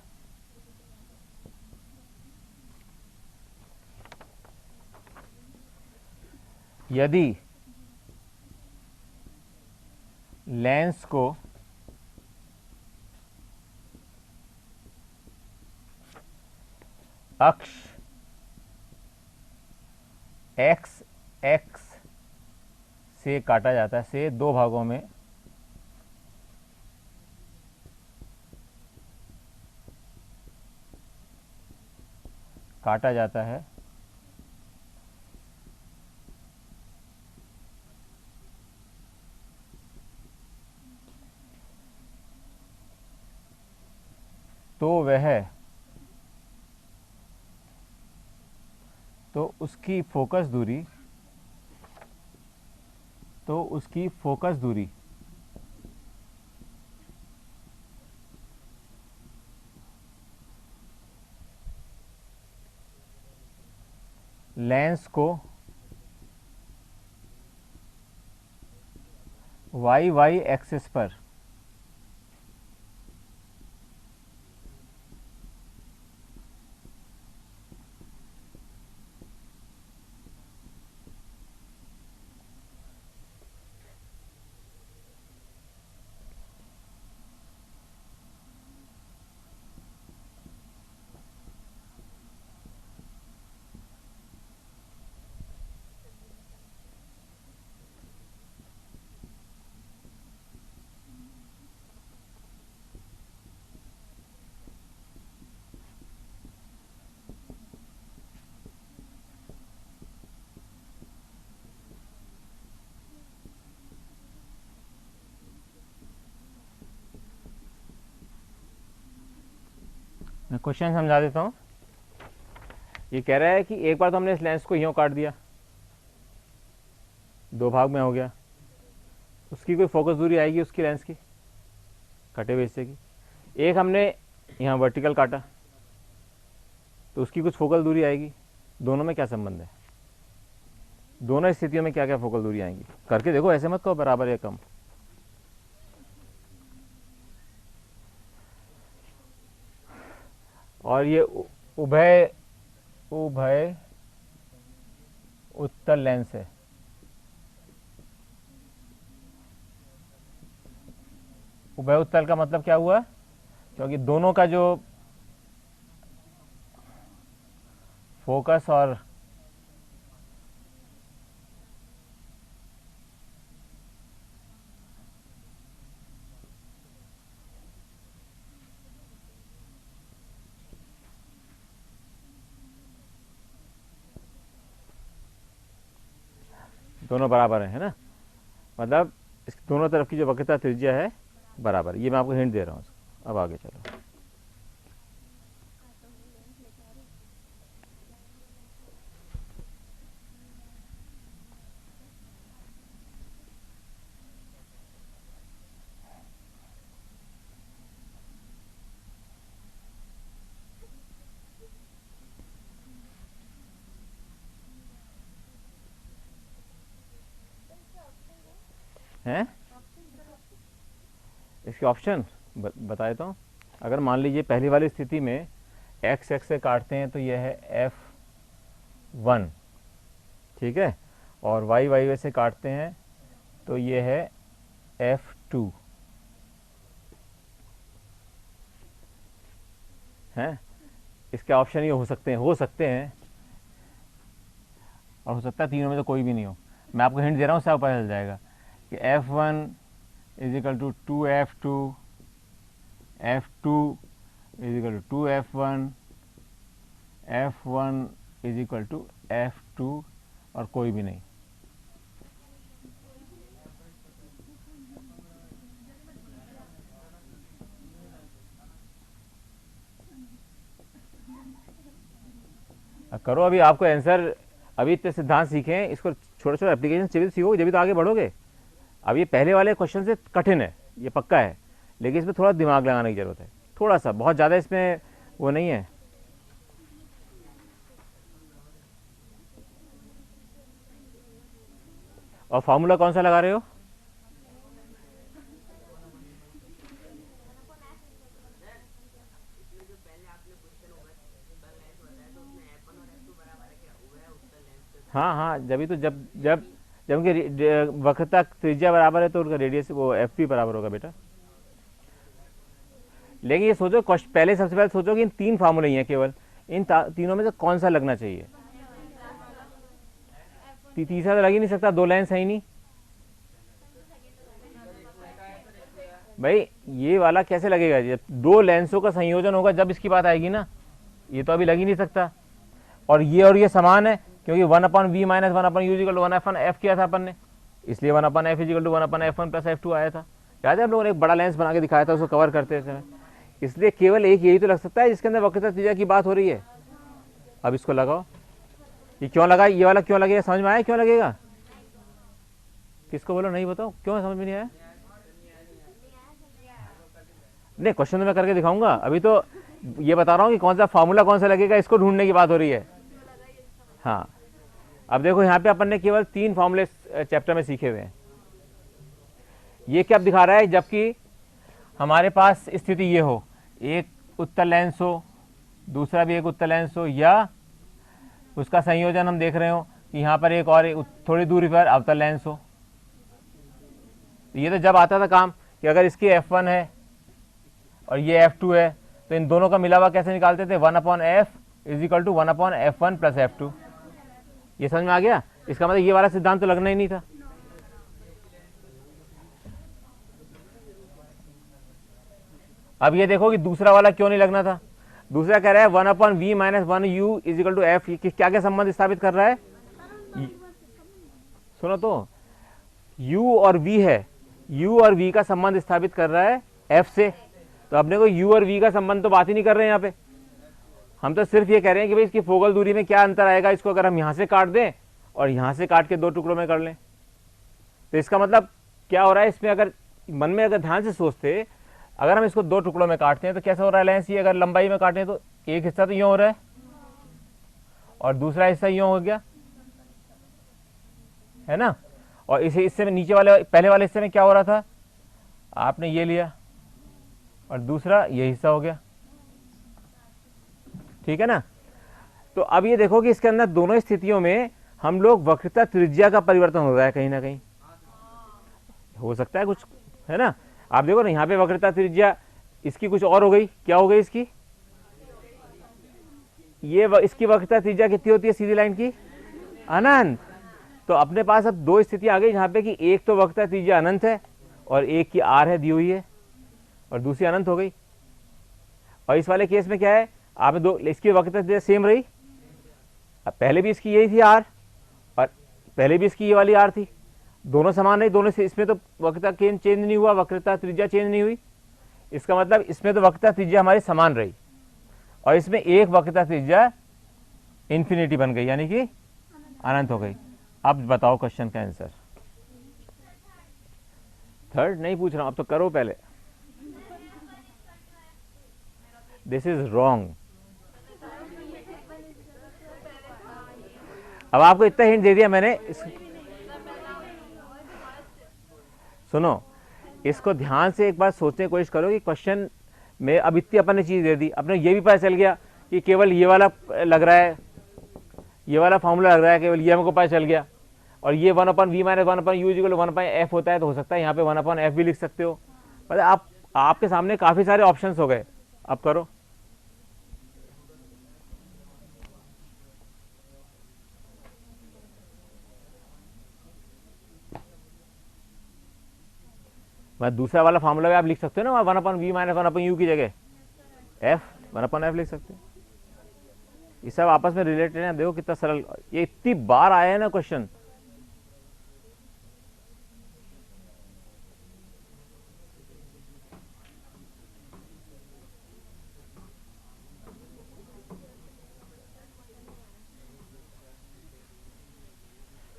[SPEAKER 1] यदि लेंस को अक्ष एक्स एक्स से काटा जाता है, से दो भागों में काटा जाता है, तो वह तो उसकी फोकस दूरी लेंस को वाई वाई एक्सिस पर मैं क्वेश्चन समझा देता हूँ। ये कह रहा है कि एक बार तो हमने इस लेंस को यूँ काट दिया, दो भाग में हो गया, उसकी कोई फोकस दूरी आएगी उसकी लेंस की कटे हुए हिस्से की। एक हमने यहाँ वर्टिकल काटा तो उसकी कुछ फोकल दूरी आएगी। दोनों में क्या संबंध है, दोनों स्थितियों में क्या क्या फोकल दूरी आएंगी, करके देखो, ऐसे मत कहो बराबर या कम। और ये उभय उभय उत्तल लेंस है। उभय उत्तल का मतलब क्या हुआ, क्योंकि दोनों का जो फोकस और दोनों बराबर है ना, मतलब इस दोनों तरफ की जो वक्रता त्रिज्या है बराबर। ये मैं आपको हिंट दे रहा हूँ। अब आगे चलो। हैं इसके ऑप्शन बता देता हूँ। अगर मान लीजिए पहली वाली स्थिति में एक्स एक्स से काटते हैं तो यह है F1, ठीक है, और वाई वाई से काटते हैं तो यह है F2 हैं। इसके ऑप्शन ये हो सकते हैं और हो सकता है तीनों में तो कोई भी नहीं हो। मैं आपको हिंट दे रहा हूँ, उससे आपको पता चल जाएगा कि F1 is equal to 2F2, F2 is equal to 2F1, F1 is equal to F2 और कोई भी नहीं। करो अभी, आपको आंसर, अभी इतने सिद्धांत सीखे हैं, इसको छोटे छोटे एप्लीकेशन चाहिए सीखोगे जब भी तो आगे बढ़ोगे। अब ये पहले वाले क्वेश्चन से कठिन है, ये पक्का है, लेकिन इसमें थोड़ा दिमाग लगाने की जरूरत है, थोड़ा सा, बहुत ज़्यादा इसमें वो नहीं है। और फार्मूला कौन सा लगा रहे हो? हाँ हाँ, जब तो जब जब जब उनकी वक्रता त्रिज्या बराबर है तो उनका रेडियस वो एफ भी बराबर होगा बेटा। लेकिन ये सोचो, पहले सबसे पहले सोचो कि इन तीन फार्मूले ही हैं केवल, इन तीनों में से कौन सा लगना चाहिए। तीसरा तो लग ही नहीं सकता, दो लेंस है ही नहीं भाई। ये वाला कैसे लगेगा? जब दो लेंसों का संयोजन होगा जब इसकी बात आएगी ना, ये तो अभी लग ही नहीं सकता। और ये समान है, क्योंकि 1/v minus 1/u equal to 1/f किया था अपन ने, इसलिए 1/f equal to 1/f1 plus f2 आया था। याद है हम लोगों ने एक बड़ा लेंस बना के दिखाया था उसको कवर करते समय। इसलिए केवल एक यही तो लग सकता है जिसके अंदर वक्रता त्रिज्या की बात हो रही है। अब इसको लगाओ, ये क्यों लगा, ये वाला क्यों लगेगा, समझ में आया क्यों लगेगा? किसको बोलो, नहीं बताओ क्यों समझ में नहीं आया? नहीं, क्वेश्चन तो मैं करके दिखाऊंगा, अभी तो ये बता रहा हूँ कि कौन सा फार्मूला कौन सा लगेगा, इसको ढूंढने की बात हो रही है। हाँ, अब देखो यहाँ पे अपन ने केवल 3 फार्मूले चैप्टर में सीखे हुए हैं। ये क्या दिखा रहा है? जबकि हमारे पास स्थिति ये हो, एक उत्तल लेंस हो, दूसरा भी एक उत्तल लेंस हो, या उसका संयोजन हम देख रहे हो कि यहाँ पर एक और थोड़ी दूरी पर अवतल लेंस हो। ये तो जब आता था काम कि अगर इसकी f1 है और ये f2 है तो इन दोनों का मिला हुआ कैसे निकालते थे? 1/f is equal to 1/f1 plus f2। ये समझ में आ गया? इसका मतलब ये वाला सिद्धांत तो लगना ही नहीं था। अब ये देखो कि दूसरा वाला क्यों नहीं लगना था। दूसरा कह रहा है 1/v minus 1u is equal to f। क्या क्या संबंध स्थापित कर रहा है? सुनो तो, u और v है, u और v का संबंध स्थापित कर रहा है f से। तो अपने को u और v का संबंध तो बात ही नहीं कर रहे हैं यहाँ पे। हम तो सिर्फ ये कह रहे हैं कि भाई इसकी फोकल दूरी में क्या अंतर आएगा, इसको अगर हम यहाँ से काट दें और यहाँ से काट के 2 टुकड़ों में कर लें, तो इसका मतलब क्या हो रहा है इसमें? अगर मन में अगर ध्यान से सोचते, अगर हम इसको 2 टुकड़ों में काटते हैं तो कैसा हो रहा है लेंस? ये अगर लंबाई में काटें तो एक हिस्सा तो यूं हो रहा है और दूसरा हिस्सा यूं हो गया, है ना। और इस हिस्से में, नीचे वाले पहले वाले हिस्से में क्या हो रहा था? आपने ये लिया और दूसरा ये हिस्सा हो गया, ठीक है ना। तो अब ये देखो कि इसके अंदर दोनों स्थितियों में हम लोग वक्रता त्रिज्या का परिवर्तन हो रहा है, कहीं ना कहीं हो सकता है कुछ, है ना। आप देखो ना, यहाँ पे वक्रता त्रिज्या इसकी कुछ और हो गई, क्या हो गई इसकी? इसकी वक्रता त्रिज्या कितनी होती है सीधी लाइन की? अनंत। तो अपने पास अब 2 स्थिति आ गई जहाँ पे कि एक तो वक्रता त्रिज्या अनंत है और एक की r है दी हुई है और दूसरी अनंत हो गई। और इस वाले केस में क्या है? आपने दो, इसकी वक्रता त्रिज्या सेम रही, अब पहले भी इसकी यही थी r और पहले भी इसकी ये वाली r थी, दोनों समान रही, दोनों से इसमें तो वक्रता चेंज नहीं हुआ, वक्रता त्रिज्या चेंज नहीं हुई। इसका मतलब इसमें तो वक्रता त्रिज्या हमारी समान रही और इसमें एक वक्रता त्रिज्या इन्फिनिटी बन गई, यानी कि अनंत हो गई। अब बताओ क्वेश्चन का आंसर। थर्ड नहीं पूछ रहा हूं, अब तो करो पहले। This is wrong. अब आपको इतना हिंट दे दिया मैंने, सुनो, इसको ध्यान से एक बार सोचने की कोशिश करो कि क्वेश्चन में अब इतनी अपन ने चीज दे दी, अपने ये भी पता चल गया कि केवल ये वाला लग रहा है, ये वाला फॉर्मूला लग रहा है, केवल ये हमको पता चल गया। और ये 1/v minus 1/u equal to 1/f होता है, तो हो सकता है यहाँ पे 1/f भी लिख सकते हो। मतलब आपके सामने काफी सारे ऑप्शंस हो गए। अब करो। मैं दूसरा वाला फॉर्मूला भी आप लिख सकते हो ना, 1/v माइनस 1/u की जगह f 1/f लिख सकते हो। ये सब आपस में रिलेटेड है। देखो कितना सरल, ये इतनी बार आया है ना क्वेश्चन।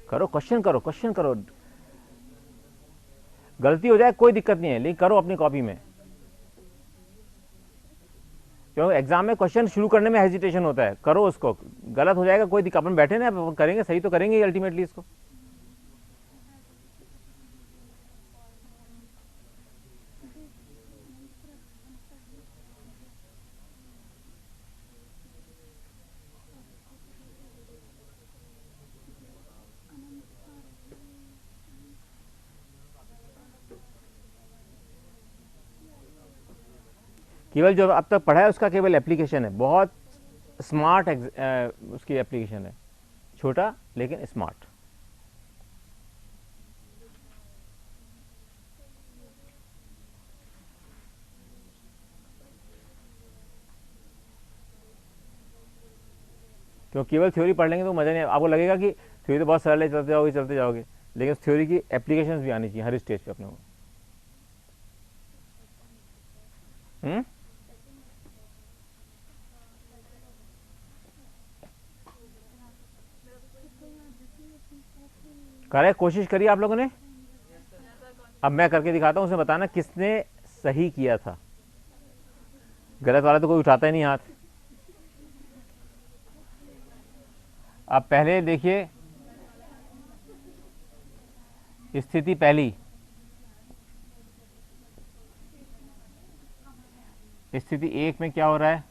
[SPEAKER 1] करो क्वेश्चन, करो क्वेश्चन करो, गलती हो जाए कोई दिक्कत नहीं है, लेकिन करो अपनी कॉपी में। क्योंकि एग्जाम में क्वेश्चन शुरू करने में हेजिटेशन होता है, करो उसको, गलत हो जाएगा कोई दिक्कत, अपन बैठे ना, अपन करेंगे, सही तो करेंगे अल्टीमेटली इसको। केवल जो अब तक पढ़ा है उसका केवल एप्लीकेशन है, बहुत स्मार्ट उसकी एप्लीकेशन है, छोटा लेकिन स्मार्ट। क्यों केवल थ्योरी पढ़ लेंगे तो मज़ा नहीं, आपको लगेगा कि थ्योरी तो बहुत सरल है, चलते जाओगे, लेकिन उस थ्योरी की एप्लीकेशंस भी आनी चाहिए हर स्टेज पे अपने को। करे कोशिश करिए आप लोगों ने। अब मैं करके दिखाता हूँ, उसे बताना किसने सही किया था। गलत वाला तो कोई उठाता ही नहीं हाथ। अब पहले देखिए स्थिति पहली, स्थिति एक में क्या हो रहा है,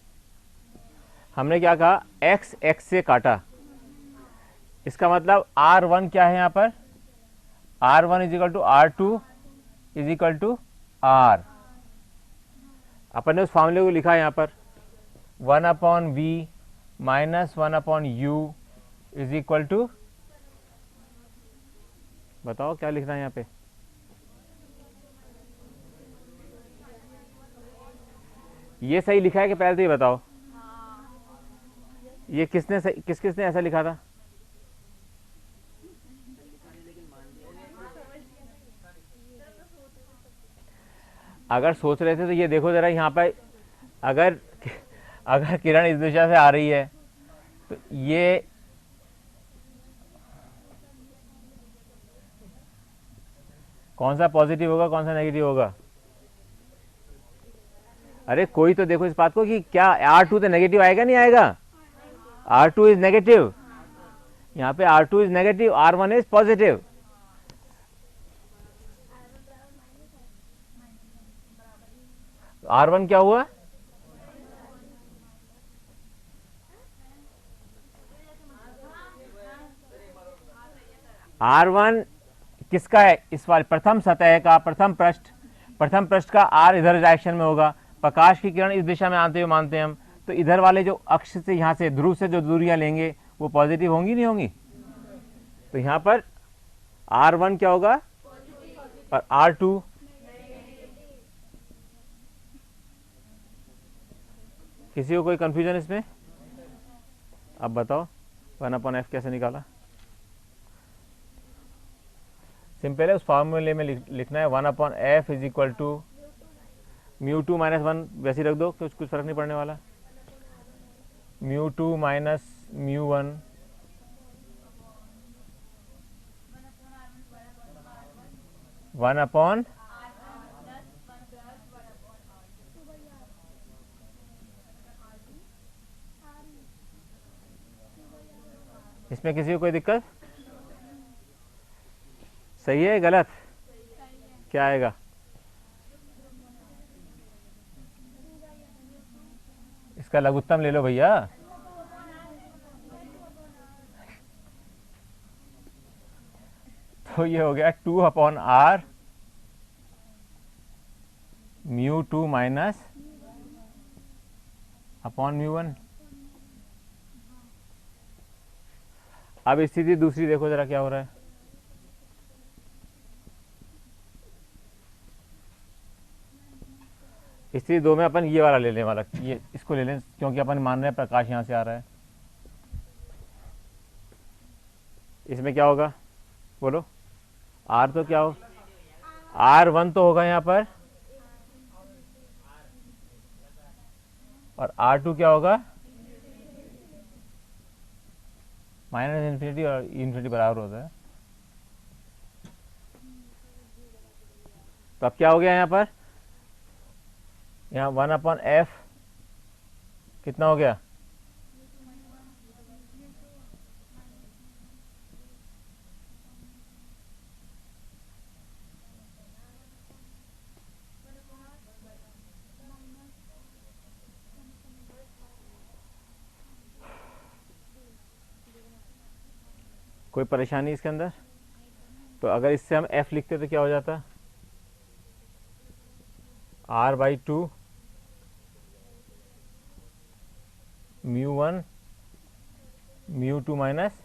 [SPEAKER 1] हमने क्या कहा, x x से काटा, इसका मतलब R1 क्या है यहाँ पर, R1 is equal to R2 is equal to R। अपन ने उस फॉर्मूले को लिखा है यहाँ पर 1/v minus 1/u is equal to, बताओ क्या लिखना है यहाँ पे, ये सही लिखा है कि पहले तो ये बताओ, ये किसने सही, किसने ऐसा लिखा था। अगर सोच रहे थे तो ये देखो जरा यहाँ पर, अगर अगर किरण इस दिशा से आ रही है तो ये कौन सा पॉजिटिव होगा, कौन सा नेगेटिव होगा। अरे कोई तो देखो इस बात को कि क्या R2 तो नेगेटिव आएगा नहीं आएगा, R2 इज नेगेटिव, यहाँ पे R2 is negative, R1 is positive. R1 क्या हुआ, R1 किसका है, इस वाले प्रथम सतह का प्रथम पृष्ठ का R इधर डायरेक्शन में होगा, प्रकाश की किरण इस दिशा में आते हुए मानते हैं हम, तो इधर वाले जो अक्ष से यहाँ से ध्रुव से जो दूरियां लेंगे वो पॉजिटिव होंगी नहीं होंगी, तो यहाँ पर R1 क्या होगा और R2, किसी को कोई कंफ्यूजन इसमें। अब बताओ 1/f कैसे निकाला, सिंपल है, उस फॉर्मूले में लिखना है 1/f is equal to μ2 minus 1, वैसे रख दो, कुछ फर्क नहीं पड़ने वाला, μ2 माइनस μ1 1/, इसमें किसी को कोई दिक्कत, सही है गलत, क्या आएगा, इसका लघुत्तम ले लो भैया, तो ये हो गया 2/r μ2 माइनस अपॉन μ1। अब स्थिति दूसरी देखो जरा क्या हो रहा है, स्थिति 2 में अपन ये वाला लेने वाला, ये इसको ले लें क्योंकि अपन मान रहे हैं प्रकाश यहां से आ रहा है, इसमें क्या होगा बोलो, R तो क्या हो, R1 तो होगा यहाँ पर और R2 क्या होगा, माइनस इन्फिनिटी और इन्फिनिटी बराबर होता है, तो अब क्या हो गया यहाँ पर, यहाँ 1/f कितना हो गया, कोई परेशानी इसके अंदर, तो अगर इससे हम f लिखते तो क्या हो जाता, R/2 μ1 μ2 माइनस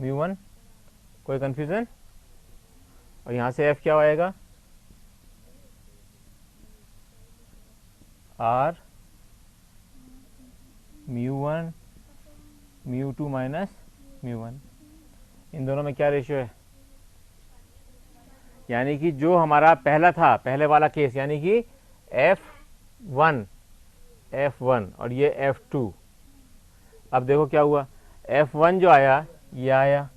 [SPEAKER 1] μ1, कोई कंफ्यूजन, और यहाँ से f क्या आएगा, R μ1 μ2 माइनस μ1। इन दोनों में क्या रेशियो है? यानी कि जो हमारा पहला था, पहले वाला केस, यानी कि F1 और ये F2। अब देखो क्या हुआ, F1 जो आया ये आया,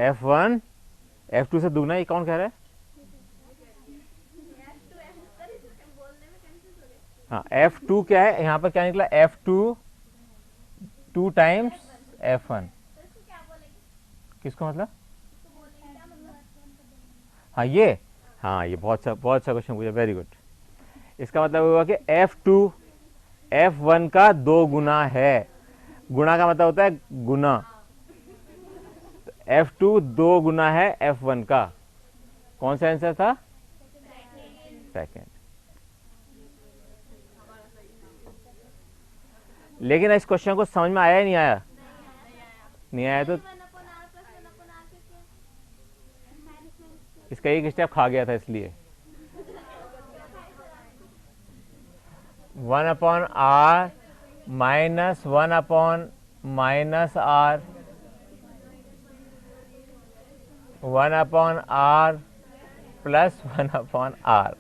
[SPEAKER 1] F1 F2 से दुगना, ये कौन कह रहा है? हाँ, F2 क्या है यहाँ पर, क्या निकला? F2 2 times F1। किसको मतलब? हाँ ये, हाँ ये बहुत अच्छा क्वेश्चन पूछा, वेरी गुड। इसका मतलब हुआ कि F2 F1 का 2 गुना है। गुणा का मतलब होता है गुना, F2 2 गुना है F1 का। कौन सा आंसर था? सेकेंड। लेकिन इस क्वेश्चन को समझ में आया ही नहीं आया? नहीं आया तो इसका एक स्टेप खा गया था, इसलिए 1/r minus 1/-r 1/r plus 1/r।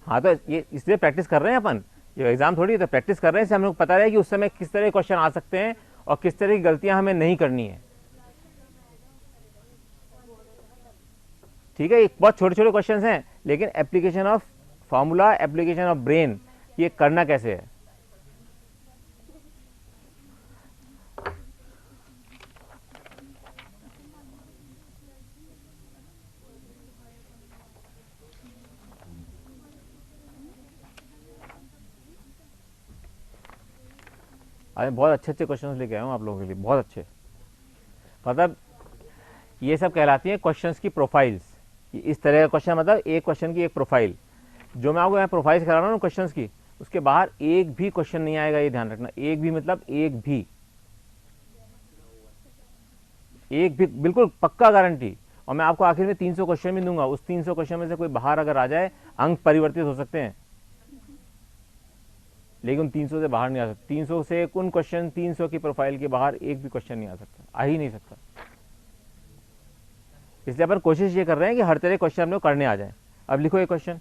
[SPEAKER 1] हाँ तो ये इसलिए प्रैक्टिस कर रहे हैं अपन, ये एग्जाम थोड़ी है, तो प्रैक्टिस कर रहे हैं, इससे हम लोग पता रहे कि उस समय किस तरह के क्वेश्चन आ सकते हैं और किस तरह की गलतियां हमें नहीं करनी है। ठीक है, ये बहुत छोटे छोटे क्वेश्चन हैं, लेकिन application of formula, application of brain, ये करना कैसे है। आज बहुत अच्छे अच्छे क्वेश्चन लेके आया हूँ आप लोगों के लिए, बहुत अच्छे। मतलब ये सब कहलाती है क्वेश्चंस की प्रोफाइल्स। इस तरह का क्वेश्चन, मतलब एक क्वेश्चन की एक प्रोफाइल। जो मैं आपको यहाँ प्रोफाइल्स करा रहा हूँ क्वेश्चंस की, उसके बाहर एक भी क्वेश्चन नहीं आएगा, ये ध्यान रखना। एक भी मतलब एक भी, बिल्कुल पक्का गारंटी। और मैं आपको आखिर में 300 क्वेश्चन भी दूंगा, उस 300 क्वेश्चन में से कोई बाहर अगर आ जाए, अंक परिवर्तित हो सकते हैं, लेकिन 300 से बाहर नहीं आ सकता। 300 से उन क्वेश्चन, 300 की प्रोफाइल के बाहर एक भी क्वेश्चन नहीं आ सकता, आ ही नहीं सकता। इसलिए अपन कोशिश ये कर रहे हैं कि हर तरह क्वेश्चन हम लोग करने आ जाए। अब लिखो एक क्वेश्चन,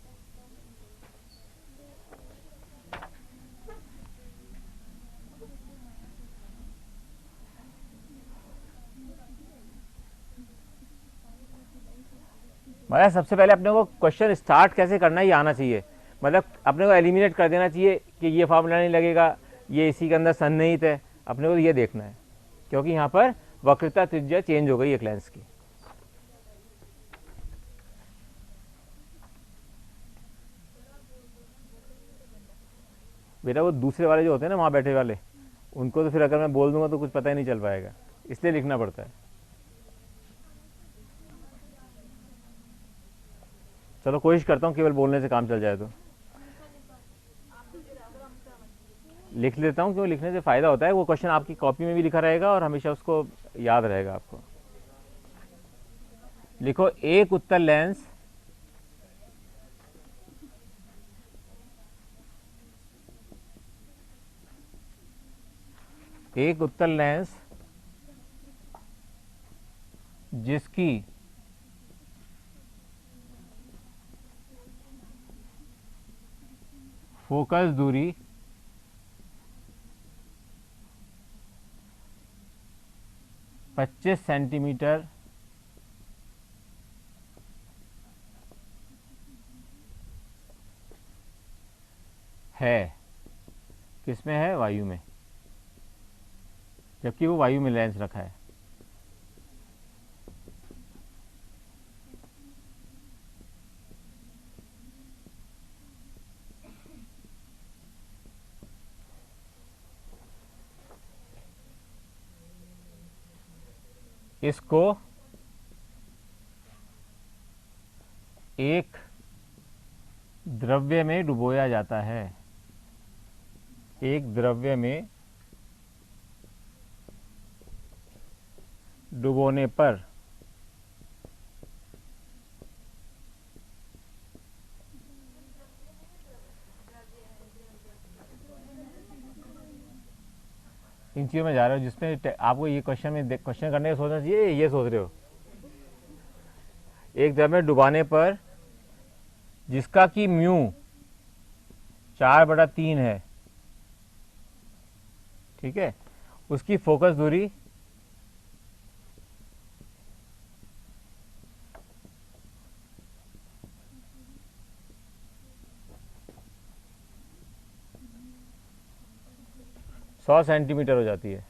[SPEAKER 1] मतलब सबसे पहले अपने को क्वेश्चन स्टार्ट कैसे करना है ये आना चाहिए। मतलब अपने को एलिमिनेट कर देना चाहिए कि ये फार्मूला नहीं लगेगा, ये इसी के अंदर सन्निहित है, अपने को ये देखना है, क्योंकि यहाँ पर वक्रता त्रिज्या चेंज हो गई एक लेंस की। बेटा वो दूसरे वाले जो होते हैं ना वहाँ बैठे वाले, उनको तो फिर अगर मैं बोल दूंगा तो कुछ पता ही नहीं चल पाएगा, इसलिए लिखना पड़ता है। चलो कोशिश करता हूँ केवल बोलने से काम चल जाए, तो लिख लेता हूँ, क्यों लिखने से फ़ायदा होता है। वो क्वेश्चन आपकी कॉपी में भी लिखा रहेगा और हमेशा उसको याद रहेगा आपको। लिखो एक उत्तल लेंस जिसकी फोकस दूरी 25 सेंटीमीटर है, किसमें है? वायु में, जबकि वो वायु में लेंस रखा है। इसको एक द्रव्य में डुबोया जाता है, एक द्रव्य में डुबोने पर चीज़ों में जा रहे हो जिसमें आपको ये क्वेश्चन करने का सोचना चाहिए, ये सोच रहे हो। एक द्रव में डुबाने पर जिसका कि म्यू 4/3 है, ठीक है, उसकी फोकस दूरी सौ सेंटीमीटर हो जाती है।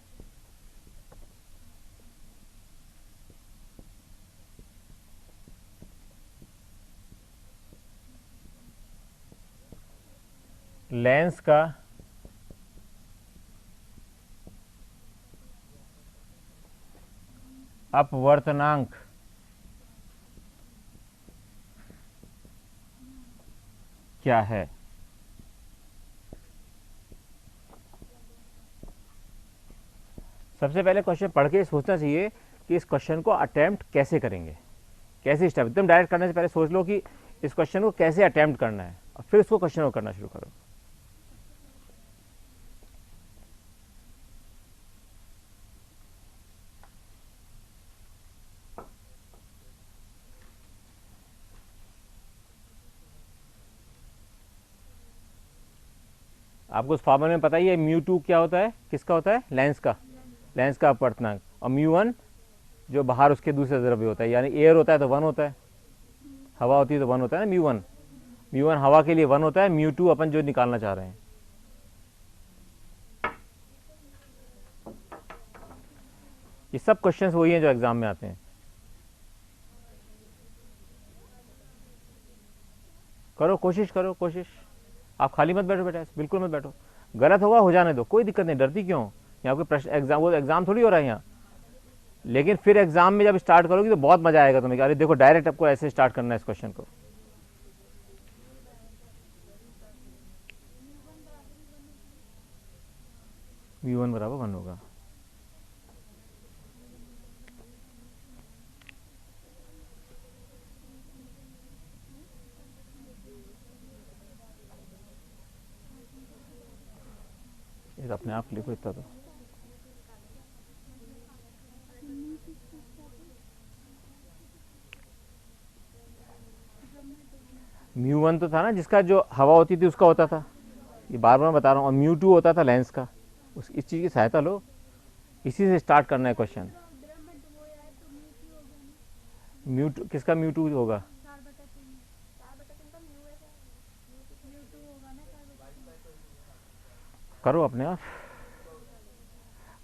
[SPEAKER 1] लेंस का अपवर्तनांक क्या है? सबसे पहले क्वेश्चन पढ़ के सोचना चाहिए कि इस क्वेश्चन को अटेम्प्ट कैसे करेंगे, कैसे स्टेप। एकदम डायरेक्ट करने से पहले सोच लो कि इस क्वेश्चन को कैसे अटेम्प्ट करना है और फिर उसको क्वेश्चन को करना शुरू करो। आपको उस फॉर्मूले में पता ही है μ2 क्या होता है, किसका होता है, लेंस का अपवर्तनांक, और μ1 जो बाहर उसके दूसरे द्रव्य होता है, यानी एयर होता है तो 1 होता है, हवा होती है तो 1 होता है ना, μ1 हवा के लिए 1 होता है, μ2 अपन जो निकालना चाह रहे हैं। ये सब क्वेश्चंस वही हैं जो एग्जाम में आते हैं। करो, कोशिश करो, कोशिश। आप खाली मत बैठो बेटा, बिल्कुल मत बैठो। गलत होगा हो जाने दो, कोई दिक्कत नहीं, डरती क्यों? यहाँ पे प्रश्न एग्जाम, वो एग्जाम थोड़ी हो रहा है यहाँ। लेकिन फिर एग्जाम में जब स्टार्ट करोगी तो बहुत मजा आएगा तुम्हें। अरे देखो, डायरेक्ट आपको ऐसे स्टार्ट करना है इस क्वेश्चन को। μ1 बराबर 1 होगा। ये अपने आप लिखो इतना तो। μ1 तो था ना जिसका जो हवा होती थी उसका होता था, ये बार बार बता रहा हूँ। और μ2 होता था लेंस का। इस चीज़ की सहायता लो, इसी से स्टार्ट करना है क्वेश्चन। μ2 किसका μ2 होगा? करो अपने आप।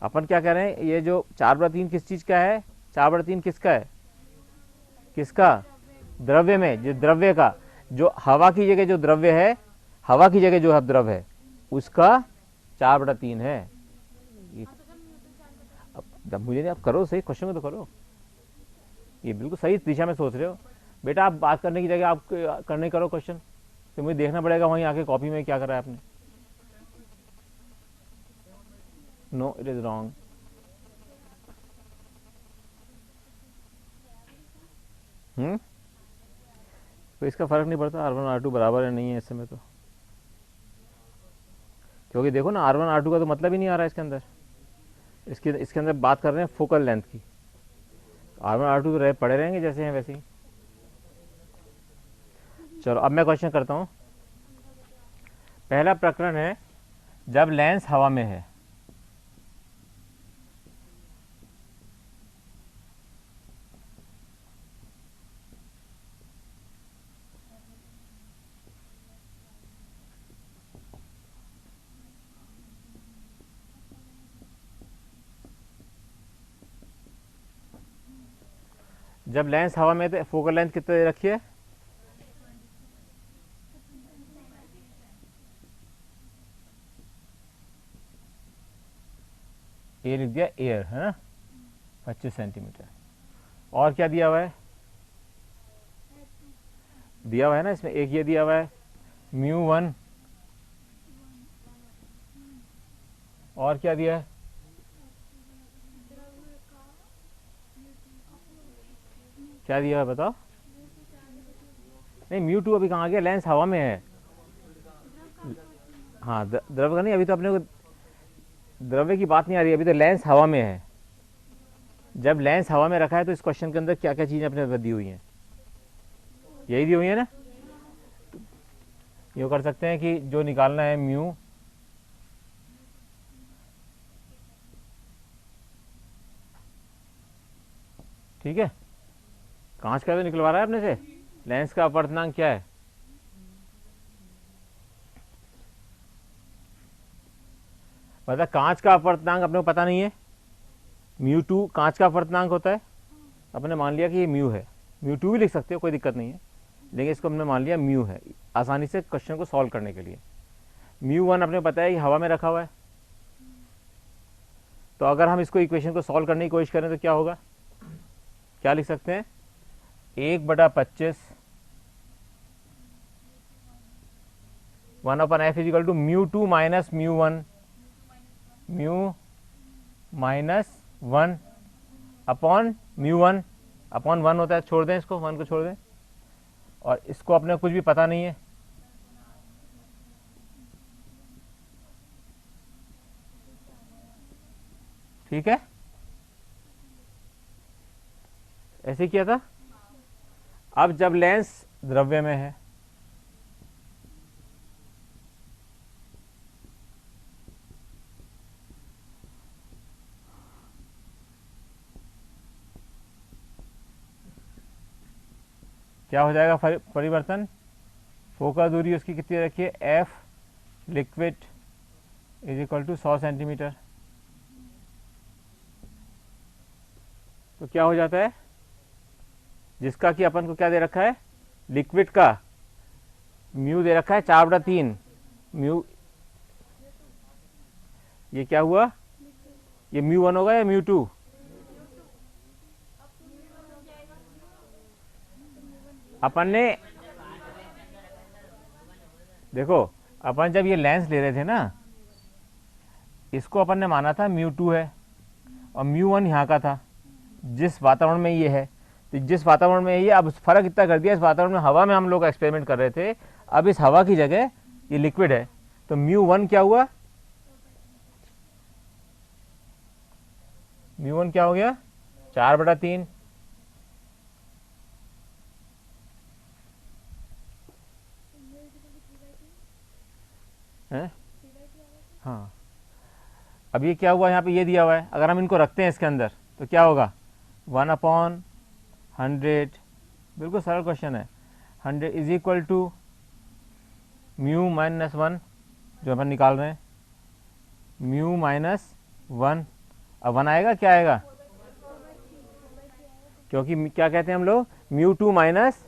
[SPEAKER 1] अपन क्या कह रहे हैं, ये जो 4/3 किस चीज़ का है, 4/3 किसका है, किसका, द्रव्य में, जो द्रव्य का, जो हवा की जगह जो द्रव्य है, हवा की जगह जो द्रव है उसका 4/3 है। अब मुझे नहीं, आप करो सही क्वेश्चन को तो करो। ये बिल्कुल सही दिशा में सोच रहे हो बेटा। आप बात करने की जगह आप करने करो क्वेश्चन, तो मुझे देखना पड़ेगा वहीं आके कॉपी में क्या करा है आपने। No, it is wrong. तो इसका फर्क नहीं पड़ता R1 R2 बराबर है नहीं है इस समय तो, क्योंकि देखो ना R1 R2 का तो मतलब ही नहीं आ रहा है इसके अंदर। इसके अंदर बात कर रहे हैं फोकल लेंथ की। R1 R2 तो पड़े रहेंगे जैसे हैं वैसे ही। चलो अब मैं क्वेश्चन करता हूं। पहला प्रकरण है जब लेंस हवा में है। जब लेंस हवा में तो फोकल लेंथ कितने रखिए, ये लिख दिया एयर, है ना, 25 सेंटीमीटर। और क्या दिया हुआ है, दिया हुआ है ना इसमें, एक ये दिया हुआ है μ1, और क्या दिया है, क्या दिया है बताओ। नहीं, μ2 अभी कहाँ गया, लेंस हवा में है। हाँ, द्रव का नहीं, अभी तो अपने को द्रव्य की बात नहीं आ रही, अभी तो लेंस हवा में है। जब लेंस हवा में रखा है तो इस क्वेश्चन के अंदर क्या क्या चीज़ें अपने दी हुई हैं, यही दी हुई है ना। यूँ कर सकते हैं कि जो निकालना है म्यू ठीक है, कांच का तो निकलवा रहा है अपने से, लेंस का अपवर्तनांक क्या है, मतलब कांच का अपवर्तनांक अपने को पता नहीं है, म्यू टू कांच का अपवर्तनांक होता है, अपने मान लिया कि ये म्यू है, म्यू टू भी लिख सकते हो कोई दिक्कत नहीं है, लेकिन इसको हमने मान लिया म्यू है आसानी से क्वेश्चन को सॉल्व करने के लिए। म्यू वन अपने को पता है कि हवा में रखा हुआ है, तो अगर हम इसको इक्वेशन को सॉल्व करने की कोशिश करें तो क्या होगा, क्या लिख सकते हैं, 1/25 1/f is equal to mu two minus mu one, mu minus 1 upon mu one, upon 1 होता है, छोड़ दें इसको, 1 को छोड़ दें, और इसको अपने कुछ भी पता नहीं है, ठीक है, ऐसे किया था। अब जब लेंस द्रव्य में है, क्या हो जाएगा परिवर्तन, फोकस दूरी उसकी कितनी रखिए, F liquid is equal to 100 centimetre, तो क्या हो जाता है, जिसका कि अपन को क्या दे रखा है, लिक्विड का म्यू दे रखा है 4/3 म्यू, ये क्या हुआ, ये म्यू वन होगा या म्यू टू, अपन ने देखो, अपन जब ये लेंस ले रहे थे ना, इसको अपन ने माना था म्यू टू है और म्यू वन यहाँ का था, जिस वातावरण में ये है, तो जिस वातावरण में ये, अब फर्क इतना कर दिया, इस वातावरण में हवा में हम लोग एक्सपेरिमेंट कर रहे थे, अब इस हवा की जगह ये लिक्विड है, तो म्यू वन क्या हुआ, म्यू वन क्या हो गया, 4/3, है, हाँ। अब ये क्या हुआ, यहाँ पे ये दिया हुआ है, अगर हम इनको रखते हैं इसके अंदर तो क्या होगा, 1/100, बिल्कुल सरल क्वेश्चन है, 100 is equal to mu minus 1 जो अपन निकाल रहे हैं, म्यू माइनस 1, अब 1 आएगा, क्या आएगा, क्योंकि क्या कहते हैं हम लोग, mu two minus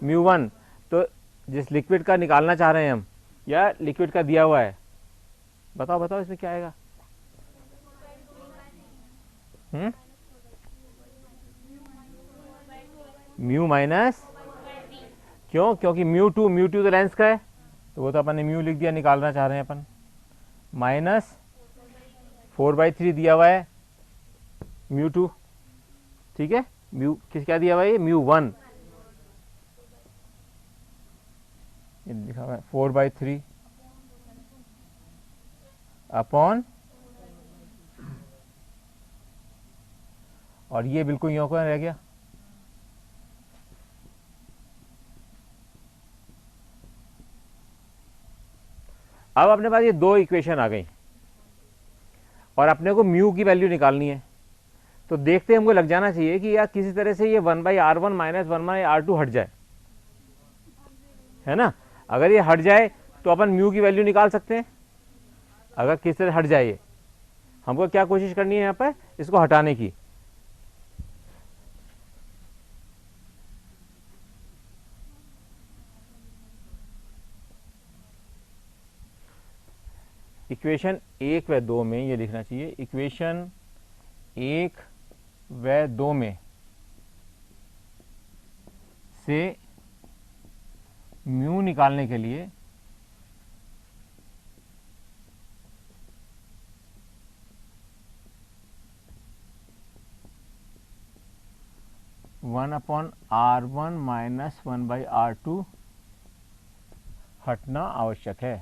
[SPEAKER 1] mu one, तो जिस लिक्विड का निकालना चाह रहे हैं हम, या लिक्विड का दिया हुआ है, बताओ बताओ इसमें क्या आएगा, म्यू माइनस, क्यों, क्योंकि म्यू टू तो लेंस का है, तो वो तो अपन ने म्यू लिख दिया, निकालना चाह रहे हैं अपन, माइनस 4/3 दिया हुआ है म्यू टू, ठीक है, म्यू किस क्या दिया हुआ है, म्यू वन, ये लिखा हुआ है 4/3 अपॉन, और ये बिल्कुल यूं को रह गया, अब अपने पास ये दो इक्वेशन आ गई और अपने को म्यू की वैल्यू निकालनी है, तो देखते हमको लग जाना चाहिए कि यार किसी तरह से ये 1/r1 माइनस 1/r2 हट जाए, है ना, अगर ये हट जाए तो अपन म्यू की वैल्यू निकाल सकते हैं, अगर किसी तरह हट जाए, हमको क्या कोशिश करनी है यहाँ पर, इसको हटाने की, इक्वेशन 1 व 2 में ये लिखना चाहिए, इक्वेशन 1 व 2 में से म्यू निकालने के लिए (1/r1 माइनस 1/r2) हटना आवश्यक है।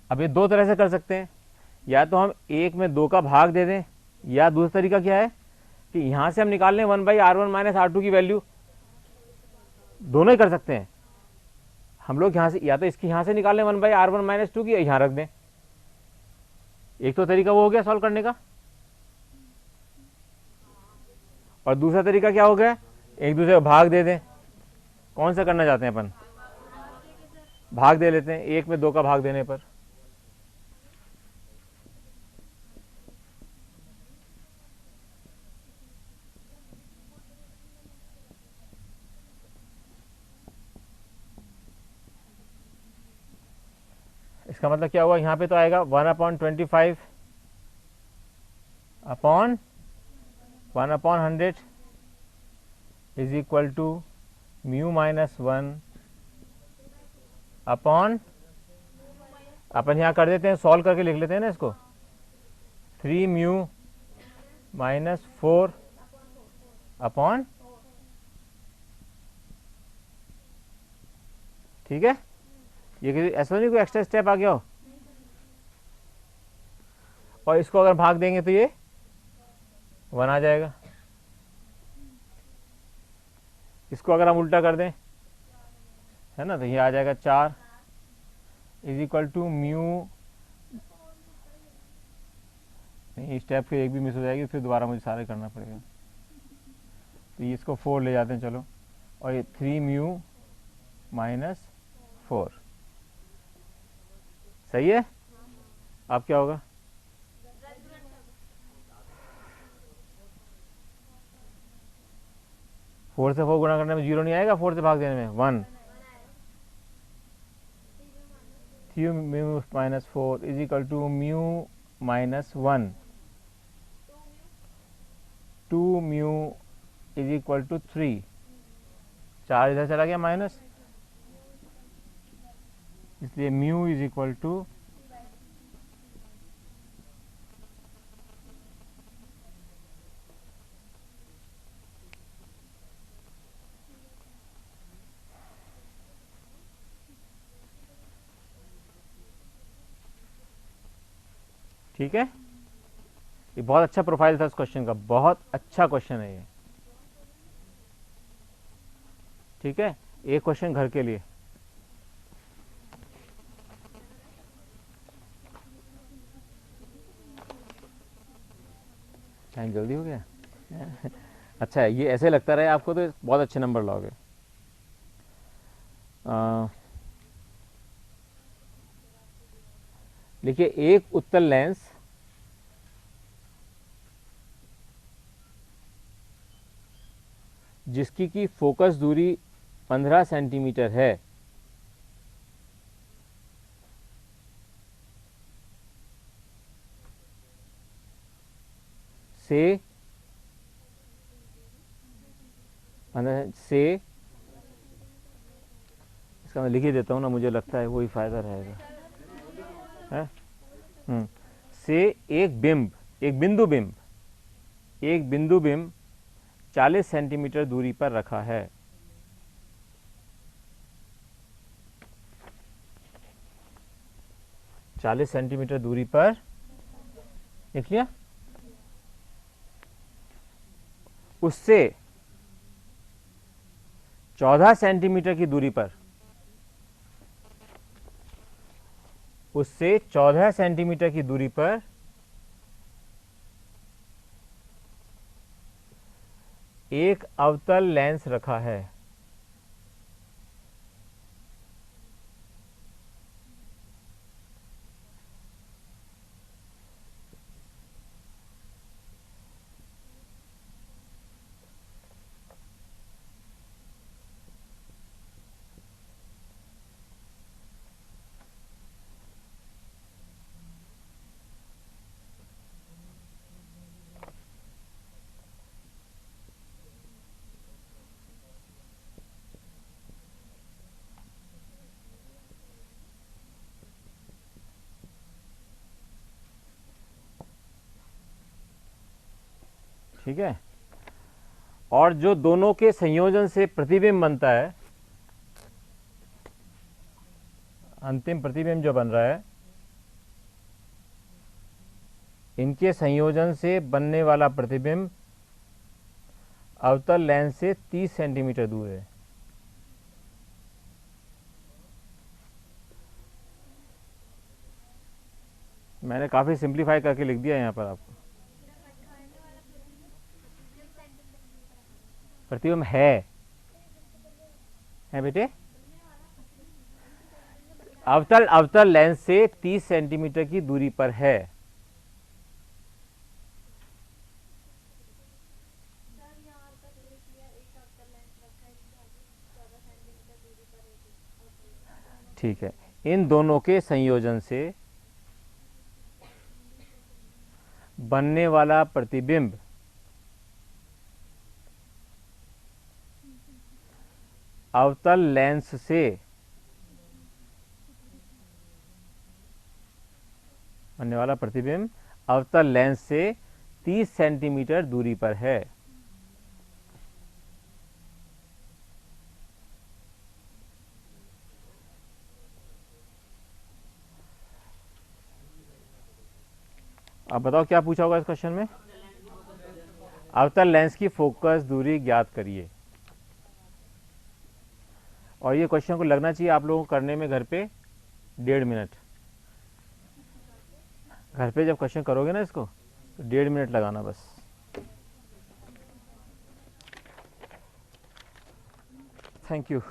[SPEAKER 1] अब ये दो तरह से कर सकते हैं, या तो हम 1 में 2 का भाग दे दें, या दूसरा तरीका क्या है कि यहाँ से हम निकाल लें 1/r1 माइनस r2 की वैल्यू। दोनों ही कर सकते हैं हम लोग, यहाँ से या तो इसकी यहाँ से निकाल लें 1/r1 माइनस 2 की, यहाँ रख दें। एक तो तरीका वो हो गया सॉल्व करने का, और दूसरा तरीका क्या हो गया, एक दूसरे को भाग दे दें। कौन सा करना चाहते हैं अपन? भाग दे लेते हैं 1 में 2 का भाग देने पर। इसका मतलब क्या हुआ, यहाँ पे तो आएगा 1/25 upon 1/100 is equal to mu minus 1 upon, अपन यहाँ कर देते हैं, सॉल्व करके लिख लेते हैं ना इसको, 3 म्यू माइनस 4 अपॉन, ठीक है। ये किसी ऐसा नहीं कोई एक्स्ट्रा स्टेप आ गया हो, और इसको अगर भाग देंगे तो ये 1 आ जाएगा। इसको अगर हम उल्टा कर दें, है ना, तो ये आ जाएगा 4 इज इक्वल टू म्यू, नहीं स्टेप फिर एक भी मिस हो जाएगी, फिर दोबारा मुझे सारे करना पड़ेगा। तो ये इसको 4 ले जाते हैं चलो, और ये 3 म्यू माइनस 4, सही है। अब क्या होगा, फोर से 4 गुणा करने में 0 नहीं आएगा, 4 से भाग देने में 1, 3 mu minus 4 is equal to mu minus 1, 2 mu is equal to 3, 4 इधर चला गया माइनस, इसलिए म्यू इज इक्वल टू ठीक है। ये बहुत अच्छा प्रोफाइल था इस क्वेश्चन का, बहुत अच्छा क्वेश्चन है ये, ठीक है। एक क्वेश्चन घर के लिए, टाइम जल्दी हो गया अच्छा है, ये ऐसे लगता रहे आपको तो बहुत अच्छे नंबर लाओगे। देखिए, एक उत्तल लेंस जिसकी की फोकस दूरी 15 सेंटीमीटर है, से इसका मैं लिख ही देता हूँ ना, मुझे लगता है वही फायदा रहेगा, है। से एक बिंदु बिंब 40 सेंटीमीटर दूरी पर रखा है। चालीस सेंटीमीटर दूरी पर, लिख लिया। उससे 14 सेंटीमीटर की दूरी पर, उससे 14 सेंटीमीटर की दूरी पर एक अवतल लेंस रखा है। ठीक है। और जो दोनों के संयोजन से प्रतिबिंब बनता है, अंतिम प्रतिबिंब जो बन रहा है, इनके संयोजन से बनने वाला प्रतिबिंब अवतल लेंस से 30 सेंटीमीटर दूर है। मैंने काफ़ी सिंप्लीफाई करके लिख दिया यहाँ पर आपको। प्रतिबिंब है बेटे, अवतल लेंस से 30 सेंटीमीटर की दूरी पर है। ठीक है, इन दोनों के संयोजन से बनने वाला प्रतिबिंब अवतल लेंस से बनने वाला प्रतिबिंब अवतल लेंस से 30 सेंटीमीटर दूरी पर है। अब बताओ क्या पूछा होगा इस क्वेश्चन में? अवतल लेंस की फोकस दूरी ज्ञात करिए। और ये क्वेश्चन को लगना चाहिए आप लोगों को करने में घर पे 1.5 मिनट। घर पे जब क्वेश्चन करोगे ना इसको तो 1.5 मिनट लगाना बस। Thank you.